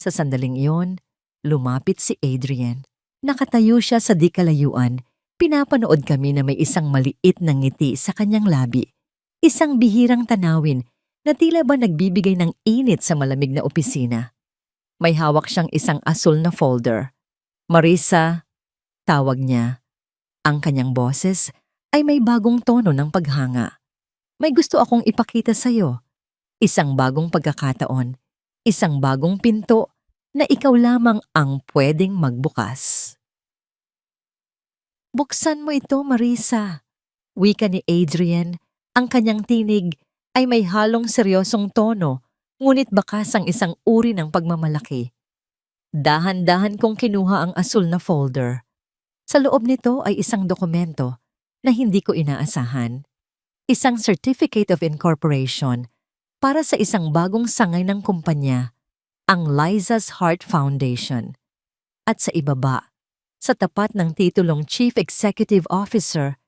Sa sandaling iyon, lumapit si Adrian. Nakatayo siya sa di kalayuan. Pinapanood kami na may isang maliit na ngiti sa kanyang labi. Isang bihirang tanawin na tila ba nagbibigay ng init sa malamig na opisina. May hawak siyang isang asul na folder. Marisa, tawag niya. Ang kanyang boses ay may bagong tono ng paghanga. May gusto akong ipakita sa'yo. Isang bagong pagkakataon. Isang bagong pinto na ikaw lamang ang pwedeng magbukas. Buksan mo ito, Marisa. Wika ni Adrian. Ang kanyang tinig ay may halong seryosong tono, ngunit bakas ang isang uri ng pagmamalaki. Dahan-dahan kong kinuha ang asul na folder. Sa loob nito ay isang dokumento na hindi ko inaasahan. Isang Certificate of Incorporation para sa isang bagong sangay ng kumpanya, ang Liza's Heart Foundation. At sa ibaba, sa tapat ng titulong Chief Executive Officer,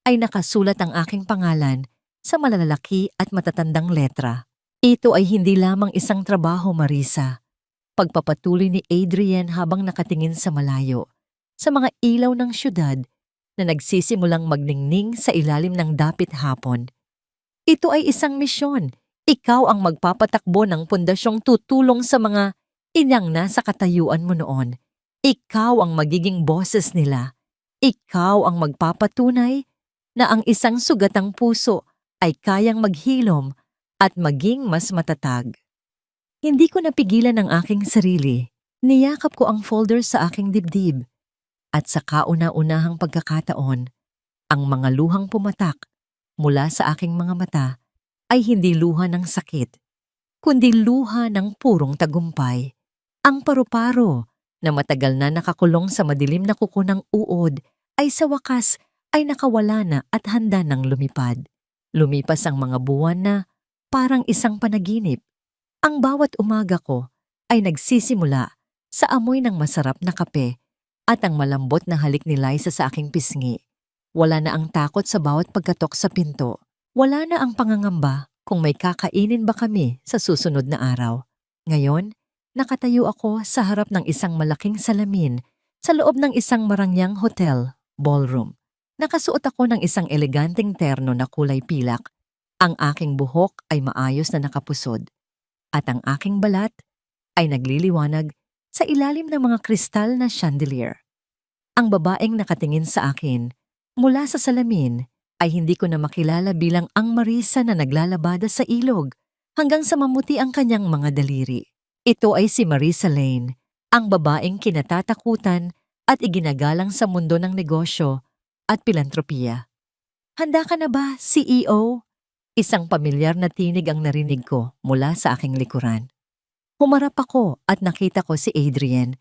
ay nakasulat ang aking pangalan sa malalaki at matatandang letra. Ito ay hindi lamang isang trabaho, Marisa. Pagpapatuloy ni Adrian habang nakatingin sa malayo, sa mga ilaw ng syudad na nagsisimulang magningning sa ilalim ng dapit hapon. Ito ay isang misyon. Ikaw ang magpapatakbo ng pundasyong tutulong sa mga inyang nasa katayuan mo noon. Ikaw ang magiging boses nila. Ikaw ang magpapatunay na ang isang sugatang puso ay kayang maghilom at maging mas matatag. Hindi ko napigilan ang aking sarili. Niyakap ko ang folder sa aking dibdib. At sa kauna-unahang pagkakataon, ang mga luhang pumatak mula sa aking mga mata ay hindi luha ng sakit, kundi luha ng purong tagumpay. Ang paru-paro na matagal na nakakulong sa madilim na kuko ng uod ay sa wakas ay nakawala na at handa ng lumipad. Lumipas ang mga buwan na parang isang panaginip. Ang bawat umaga ko ay nagsisimula sa amoy ng masarap na kape at ang malambot na halik ni Liza sa aking pisngi. Wala na ang takot sa bawat pagkatok sa pinto. Wala na ang pangangamba kung may kakainin ba kami sa susunod na araw. Ngayon, nakatayo ako sa harap ng isang malaking salamin sa loob ng isang marangyang hotel, ballroom. Nakasuot ako ng isang eleganteng terno na kulay pilak. Ang aking buhok ay maayos na nakapusod. At ang aking balat ay nagliliwanag sa ilalim ng mga kristal na chandelier. Ang babaeng nakatingin sa akin mula sa salamin ay hindi ko na makilala bilang ang Marisa na naglalabada sa ilog hanggang sa mamuti ang kanyang mga daliri. Ito ay si Marisa Lane, ang babaeng kinatatakutan at iginagalang sa mundo ng negosyo at pilantropiya. Handa ka na ba, CEO? Isang pamilyar na tinig ang narinig ko mula sa aking likuran. Humarap ako at nakita ko si Adrian.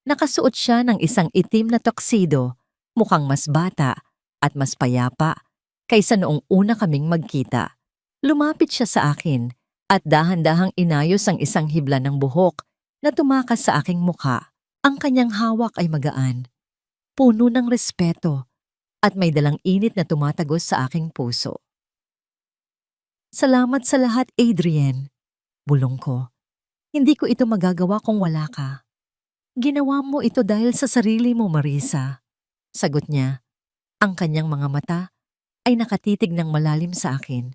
Nakasuot siya ng isang itim na tuxedo, mukhang mas bata at mas payapa kaysa noong una kaming magkita. Lumapit siya sa akin at dahan-dahang inayos ang isang hibla ng buhok na tumakas sa aking mukha. Ang kanyang hawak ay magaan, puno ng respeto at may dalang init na tumatagos sa aking puso. Salamat sa lahat, Adrian. Bulong ko. Hindi ko ito magagawa kung wala ka. Ginawa mo ito dahil sa sarili mo, Marisa. Sagot niya. Ang kanyang mga mata ay nakatitig ng malalim sa akin.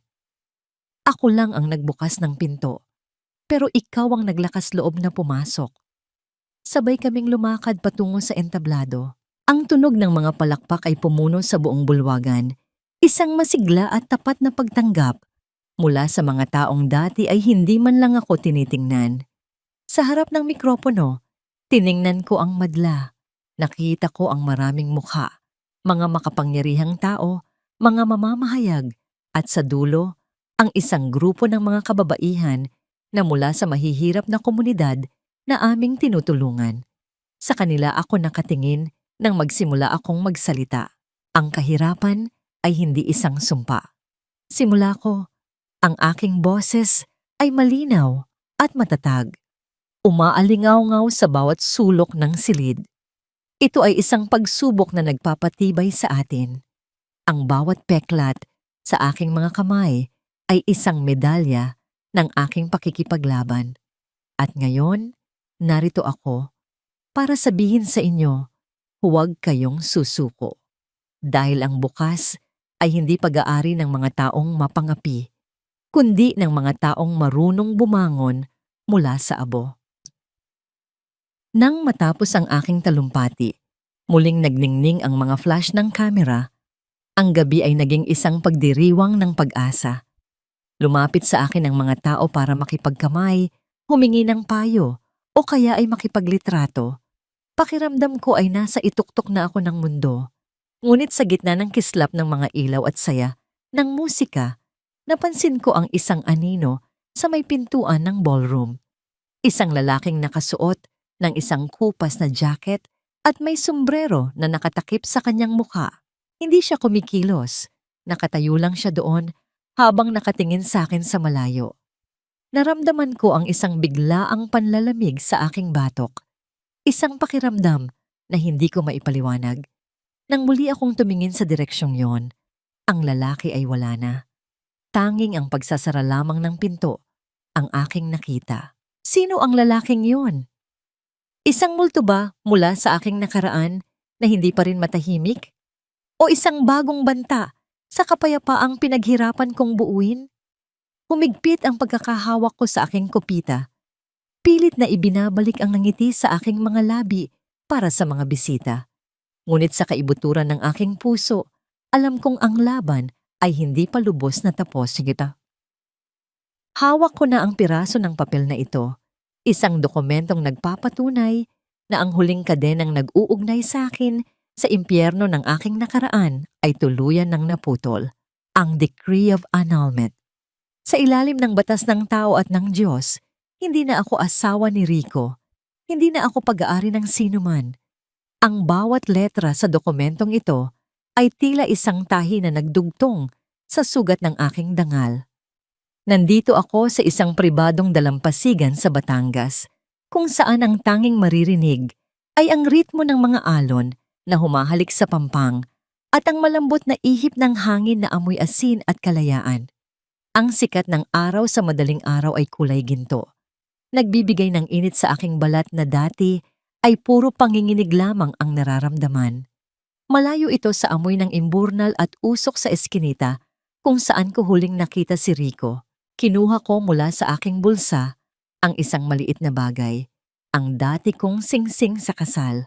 Ako lang ang nagbukas ng pinto, pero ikaw ang naglakas loob na pumasok. Sabay kaming lumakad patungo sa entablado. Ang tunog ng mga palakpak ay pumuno sa buong bulwagan. Isang masigla at tapat na pagtanggap mula sa mga taong dati ay hindi man lang ako tinitingnan. Sa harap ng mikropono, tiningnan ko ang madla. Nakita ko ang maraming mukha, mga makapangyarihang tao, mga mamamahayag, at sa dulo, ang isang grupo ng mga kababaihan na mula sa mahihirap na komunidad na aming tinutulungan. Sa kanila ako nakatingin nang magsimula akong magsalita. Ang kahirapan ay hindi isang sumpa. Simula ko, ang aking boses ay malinaw at matatag. Umaalingaw-ngaw sa bawat sulok ng silid. Ito ay isang pagsubok na nagpapatibay sa atin. Ang bawat peklat Sa aking mga kamay ay isang medalya ng aking pakikipaglaban. At ngayon, narito ako para sabihin sa inyo, huwag kayong susuko. Dahil ang bukas ay hindi pag-aari ng mga taong mapangapi, kundi ng mga taong marunong bumangon mula sa abo. Nang matapos ang aking talumpati, muling nagningning ang mga flash ng kamera, ang gabi ay naging isang pagdiriwang ng pag-asa. Lumapit sa akin ang mga tao para makipagkamay, humingi ng payo, o kaya ay makipaglitrato. Pakiramdam ko ay nasa ituktok na ako ng mundo. Ngunit sa gitna ng kislap ng mga ilaw at saya ng musika, napansin ko ang isang anino sa may pintuan ng ballroom. Isang lalaking nakasuot ng isang kupas na jacket at may sombrero na nakatakip sa kanyang mukha. Hindi siya kumikilos. Nakatayo lang siya doon habang nakatingin sa akin sa malayo. Naramdaman ko ang isang biglaang panlalamig sa aking batok. Isang pakiramdam na hindi ko maipaliwanag. Nang muli akong tumingin sa direksyong yon, ang lalaki ay wala na. Tanging ang pagsasara lamang ng pinto ang aking nakita. Sino ang lalaking yon? Isang multo ba mula sa aking nakaraan na hindi pa rin matahimik? O isang bagong banta sa kapayapaang pinaghirapan kong buuin? Humigpit ang pagkakahawak ko sa aking kopita. Pilit na ibinabalik ang ngiti sa aking mga labi para sa mga bisita. Ngunit sa kaibuturan ng aking puso, alam kong ang laban ay hindi pa lubos na tapos. Hawak ko na ang piraso ng papel na ito, isang dokumentong nagpapatunay na ang huling kadenang nag-uugnay sa akin sa impyerno ng aking nakaraan ay tuluyan ng naputol, ang Decree of Annulment. Sa ilalim ng batas ng tao at ng Diyos, hindi na ako asawa ni Rico. Hindi na ako pag-aari ng sinuman. Ang bawat letra sa dokumentong ito ay tila isang tahi na nagdugtong sa sugat ng aking dangal. Nandito ako sa isang pribadong dalampasigan sa Batangas, kung saan ang tanging maririnig ay ang ritmo ng mga alon na humahalik sa pampang at ang malambot na ihip ng hangin na amoy asin at kalayaan. Ang sikat ng araw sa madaling araw ay kulay ginto. Nagbibigay ng init sa aking balat na dati ay puro panginginig lamang ang nararamdaman. Malayo ito sa amoy ng imburnal at usok sa eskinita kung saan ko huling nakita si Rico. Kinuha ko mula sa aking bulsa ang isang maliit na bagay, ang dati kong singsing sa kasal.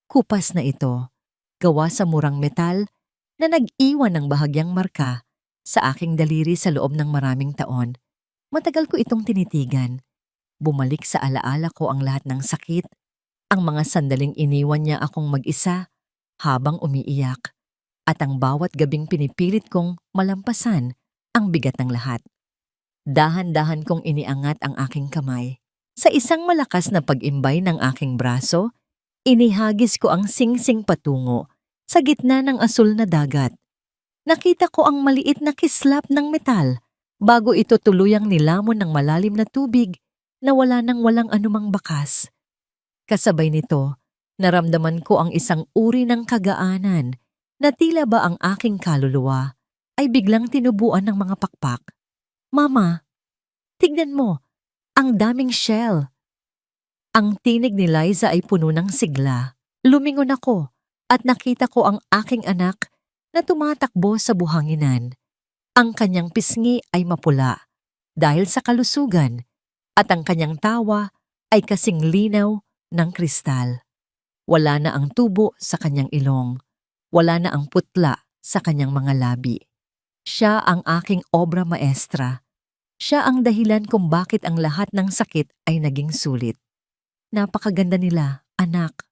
Kupas na ito, gawa sa murang metal na nag-iwan ng bahagyang marka sa aking daliri sa loob ng maraming taon. Matagal ko itong tinitigan. Bumalik sa alaala ko ang lahat ng sakit, ang mga sandaling iniwan niya akong mag-isa habang umiiyak, at ang bawat gabing pinipilit kong malampasan ang bigat ng lahat. Dahan-dahan kong iniangat ang aking kamay. Sa isang malakas na pag-imbay ng aking braso, inihagis ko ang singsing patungo sa gitna ng asul na dagat. Nakita ko ang maliit na kislap ng metal bago ito tuluyang nilamon ng malalim na tubig na wala nang walang anumang bakas. Kasabay nito, naramdaman ko ang isang uri ng kagaanan na tila ba ang aking kaluluwa ay biglang tinubuan ng mga pakpak. Mama, tignan mo, ang daming shell. Ang tinig ni Liza ay puno ng sigla. Lumingon ako at nakita ko ang aking anak na tumatakbo sa buhanginan. Ang kanyang pisngi ay mapula dahil sa kalusugan at ang kanyang tawa ay kasing linaw ng kristal. Wala na ang tubo sa kanyang ilong. Wala na ang putla sa kanyang mga labi. Siya ang aking obra maestra. Siya ang dahilan kung bakit ang lahat ng sakit ay naging sulit. Napakaganda nila, anak.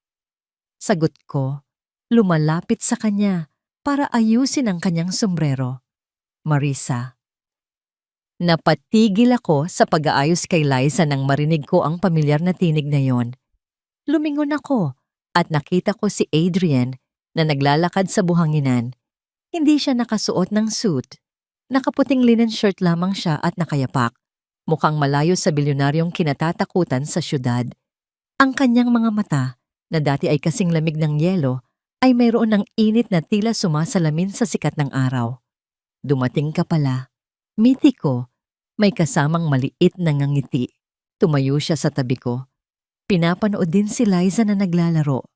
Sagot ko, lumalapit sa kanya para ayusin ang kanyang sombrero. Marisa. Napatigil ako sa pag-aayos kay Liza nang marinig ko ang pamilyar na tinig na yon. Lumingon ako at nakita ko si Adrian na naglalakad sa buhanginan. Hindi siya nakasuot ng suit. Nakaputing linen shirt lamang siya at nakayapak. Mukhang malayo sa bilyonaryong kinatatakutan sa syudad. Ang kanyang mga mata, na dati ay kasing lamig ng yelo, ay mayroon ng init na tila sumasalamin sa sikat ng araw. Dumating ka pala. Miti ko, may kasamang maliit na ngangiti. Tumayo siya sa tabi ko. Pinapanood din si Liza na naglalaro.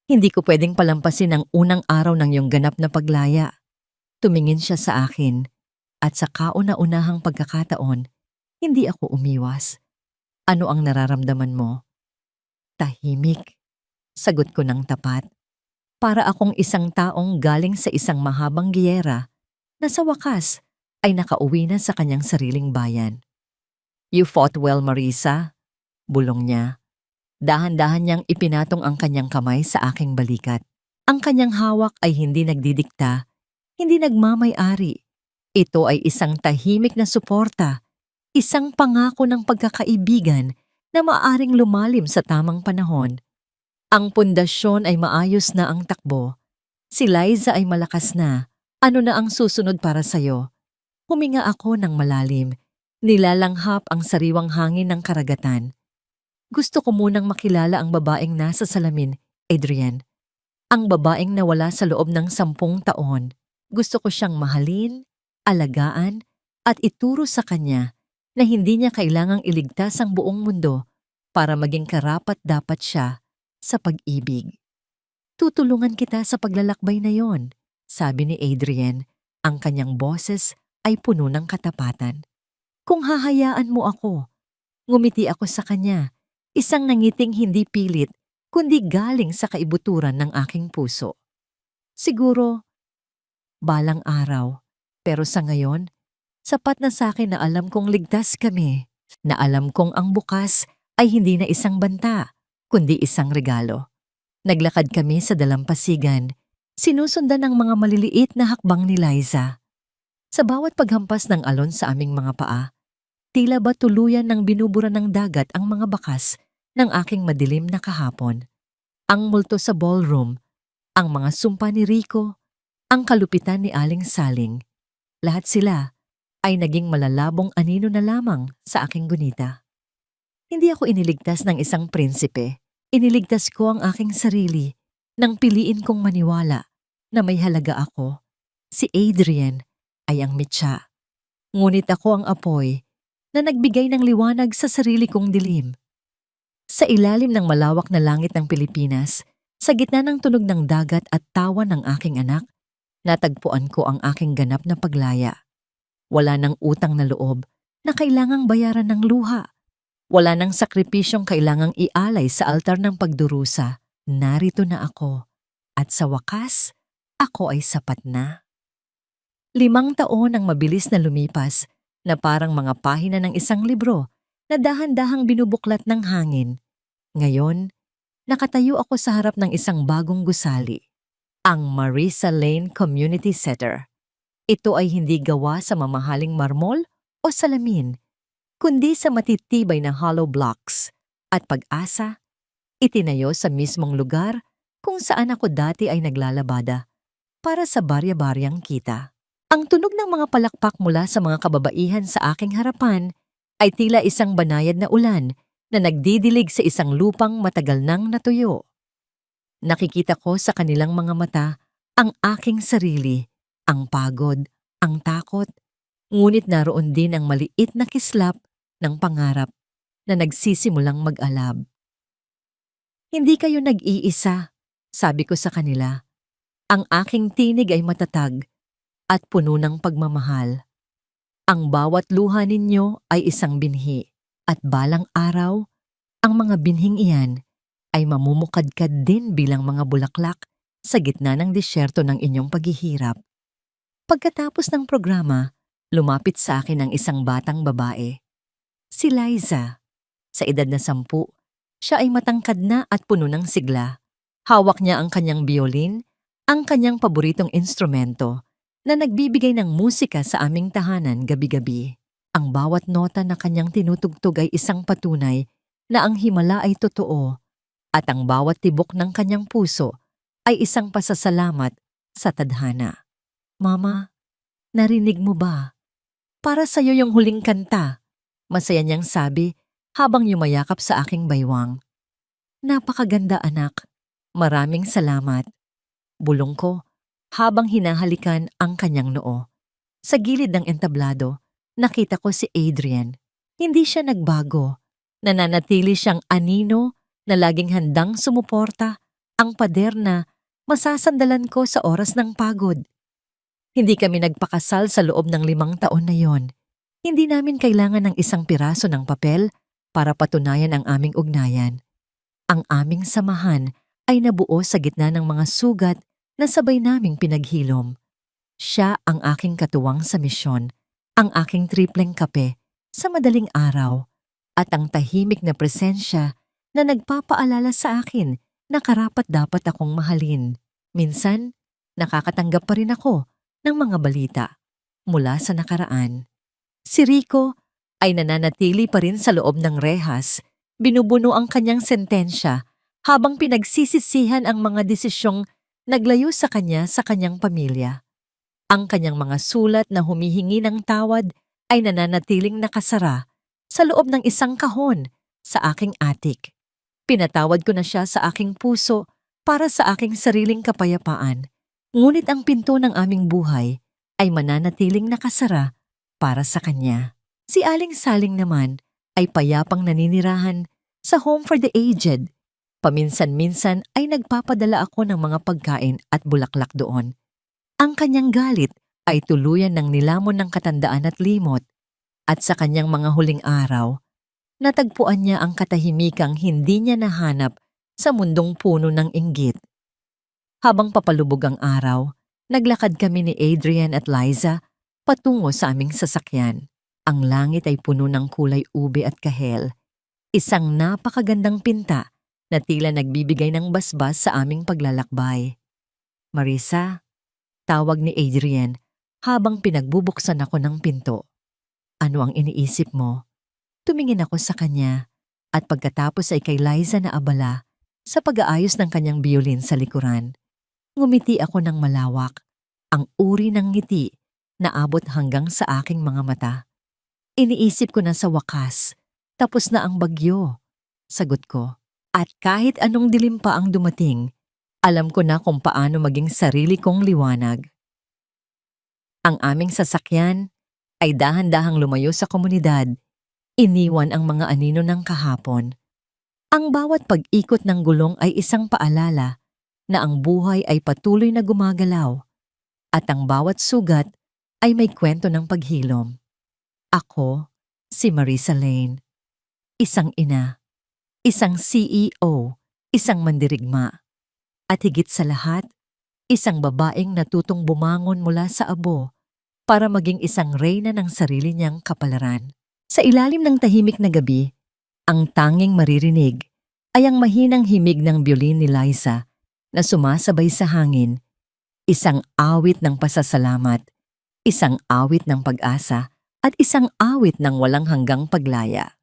Hindi ko pwedeng palampasin ang unang araw ng iyong ganap na paglaya. Tumingin siya sa akin at sa kauna-unahang pagkakataon, hindi ako umiwas. Ano ang nararamdaman mo? Tahimik. Sagot ko ng tapat. Para akong isang taong galing sa isang mahabang giyera na sa wakas ay nakauwi na sa kanyang sariling bayan. You fought well, Marisa. Bulong niya. Dahan-dahan niyang ipinatong ang kanyang kamay sa aking balikat. Ang kanyang hawak ay hindi nagdidikta, hindi nagmamay-ari. Ito ay isang tahimik na suporta, isang pangako ng pagkakaibigan na maaring lumalim sa tamang panahon. Ang pundasyon ay maayos na ang takbo. Si Liza ay malakas na. Ano na ang susunod para sa'yo? Huminga ako ng malalim. Nilalanghap ang sariwang hangin ng karagatan. Gusto ko munang makilala ang babaeng nasa salamin, Adrian. Ang babaeng nawala sa loob ng 10 taon. Gusto ko siyang mahalin, alagaan, at ituro sa kanya na hindi niya kailangang iligtas ang buong mundo para maging karapat-dapat siya sa pag-ibig. Tutulungan kita sa paglalakbay na yon, sabi ni Adrian. Ang kanyang boses ay puno ng katapatan. Kung hahayaan mo ako, ngumiti ako sa kanya. Isang nangiting hindi pilit, kundi galing sa kaibuturan ng aking puso. Siguro, balang araw. Pero sa ngayon, sapat na sa akin na alam kong ligtas kami. Na alam kong ang bukas ay hindi na isang banta, kundi isang regalo. Naglakad kami sa dalampasigan, sinusundan ng mga maliliit na hakbang ni Liza. Sa bawat paghampas ng alon sa aming mga paa, tila ba tuluyan ng binubura ng dagat ang mga bakas ng aking madilim na kahapon. Ang multo sa ballroom, ang mga sumpa ni Rico, ang kalupitan ni Aling Saling. Lahat sila ay naging malalabong anino na lamang sa aking gunita. Hindi ako iniligtas ng isang prinsipe. Iniligtas ko ang aking sarili nang piliin kong maniwala na may halaga ako. Si Adrian ay ang mitya. Ngunit ako ang apoy na nagbigay ng liwanag sa sarili kong dilim. Sa ilalim ng malawak na langit ng Pilipinas, sa gitna ng tunog ng dagat at tawa ng aking anak, natagpuan ko ang aking ganap na paglaya. Wala nang utang na loob na kailangang bayaran ng luha. Wala nang sakripisyong kailangang ialay sa altar ng pagdurusa. Narito na ako. At sa wakas, ako ay sapat na. 5 taon ang mabilis na lumipas na parang mga pahina ng isang libro na dahan-dahang binubuklat ng hangin. Ngayon, nakatayo ako sa harap ng isang bagong gusali, ang Marisa Lane Community Center. Ito ay hindi gawa sa mamahaling marmol o salamin, kundi sa matitibay na hollow blocks at pag-asa, itinayo sa mismong lugar kung saan ako dati ay naglalabada para sa barya-baryang kita. Ang tunog ng mga palakpak mula sa mga kababaihan sa aking harapan ay tila isang banayad na ulan na nagdidilig sa isang lupang matagal nang natuyo. Nakikita ko sa kanilang mga mata ang aking sarili, ang pagod, ang takot, ngunit naroon din ang maliit na kislap ng pangarap na nagsisimulang mag-alab. Hindi kayo nag-iisa, sabi ko sa kanila. Ang aking tinig ay matatag at puno ng pagmamahal. Ang bawat luha ninyo ay isang binhi at balang araw, ang mga binhing iyan ay mamumukadkad din bilang mga bulaklak sa gitna ng disyerto ng inyong paghihirap. Pagkatapos ng programa, lumapit sa akin ang isang batang babae. Si Liza. Sa edad na 10, siya ay matangkad na at puno ng sigla. Hawak niya ang kanyang biolin, ang kanyang paboritong instrumento, na nagbibigay ng musika sa aming tahanan gabi-gabi. Ang bawat nota na kanyang tinutugtog ay isang patunay na ang himala ay totoo at ang bawat tibok ng kanyang puso ay isang pasasalamat sa tadhana. Mama, narinig mo ba? Para sa'yo yung huling kanta, masaya niyang sabi habang yumayakap sa aking baywang. Napakaganda anak, maraming salamat. Bulong ko habang hinahalikan ang kanyang noo. Sa gilid ng entablado, nakita ko si Adrian. Hindi siya nagbago. Nananatili siyang anino na laging handang sumuporta, ang pader na masasandalan ko sa oras ng pagod. Hindi kami nagpakasal sa loob ng 5 taon na yon. Hindi namin kailangan ng isang piraso ng papel para patunayan ang aming ugnayan. Ang aming samahan ay nabuo sa gitna ng mga sugat na sabay naming pinaghilom. Siya ang aking katuwang sa misyon, ang aking tripleng kape sa madaling araw, at ang tahimik na presensya na nagpapaalala sa akin na karapat-dapat akong mahalin. Minsan, nakakatanggap pa rin ako ng mga balita mula sa nakaraan. Si Rico ay nananatili pa rin sa loob ng rehas, binubuno ang kanyang sentensya habang pinagsisisihan ang mga desisyong naglayo sa kanya sa kanyang pamilya. Ang kanyang mga sulat na humihingi ng tawad ay nananatiling nakasara sa loob ng isang kahon sa aking attic. Pinatawad ko na siya sa aking puso para sa aking sariling kapayapaan, ngunit ang pinto ng aming buhay ay mananatiling nakasara para sa kanya. Si Aling Saling naman ay payapang naninirahan sa Home for the Aged. Paminsan-minsan ay nagpapadala ako ng mga pagkain at bulaklak doon. Ang kanyang galit ay tuluyan ng nilamon ng katandaan at limot, at sa kanyang mga huling araw, natagpuan niya ang katahimikang hindi niya nahanap sa mundong puno ng inggit. Habang papalubog ang araw, naglakad kami ni Adrian at Liza patungo sa aming sasakyan. Ang langit ay puno ng kulay ube at kahel, isang napakagandang pinta na tila nagbibigay ng basbas sa aming paglalakbay. "Marisa," tawag ni Adrian habang pinagbubuksan ako ng pinto. "Ano ang iniisip mo?" Tumingin ako sa kanya at pagkatapos ay kay Liza na abala sa pag-aayos ng kanyang biolin sa likuran. Ngumiti ako ng malawak, ang uri ng ngiti na abot hanggang sa aking mga mata. "Iniisip ko na sa wakas, tapos na ang bagyo," sagot ko. "At kahit anong dilim pa ang dumating, alam ko na kung paano maging sarili kong liwanag." Ang aming sasakyan ay dahan-dahang lumayo sa komunidad, iniwan ang mga anino ng kahapon. Ang bawat pag-ikot ng gulong ay isang paalala na ang buhay ay patuloy na gumagalaw, at ang bawat sugat ay may kwento ng paghilom. Ako, si Marisa Lane, isang ina, isang CEO, isang mandirigma, at higit sa lahat, isang babaeng natutong bumangon mula sa abo para maging isang reyna ng sarili niyang kapalaran. Sa ilalim ng tahimik na gabi, ang tanging maririnig ay ang mahinang himig ng biolin ni Liza na sumasabay sa hangin, isang awit ng pasasalamat, isang awit ng pag-asa, at isang awit ng walang hanggang paglaya.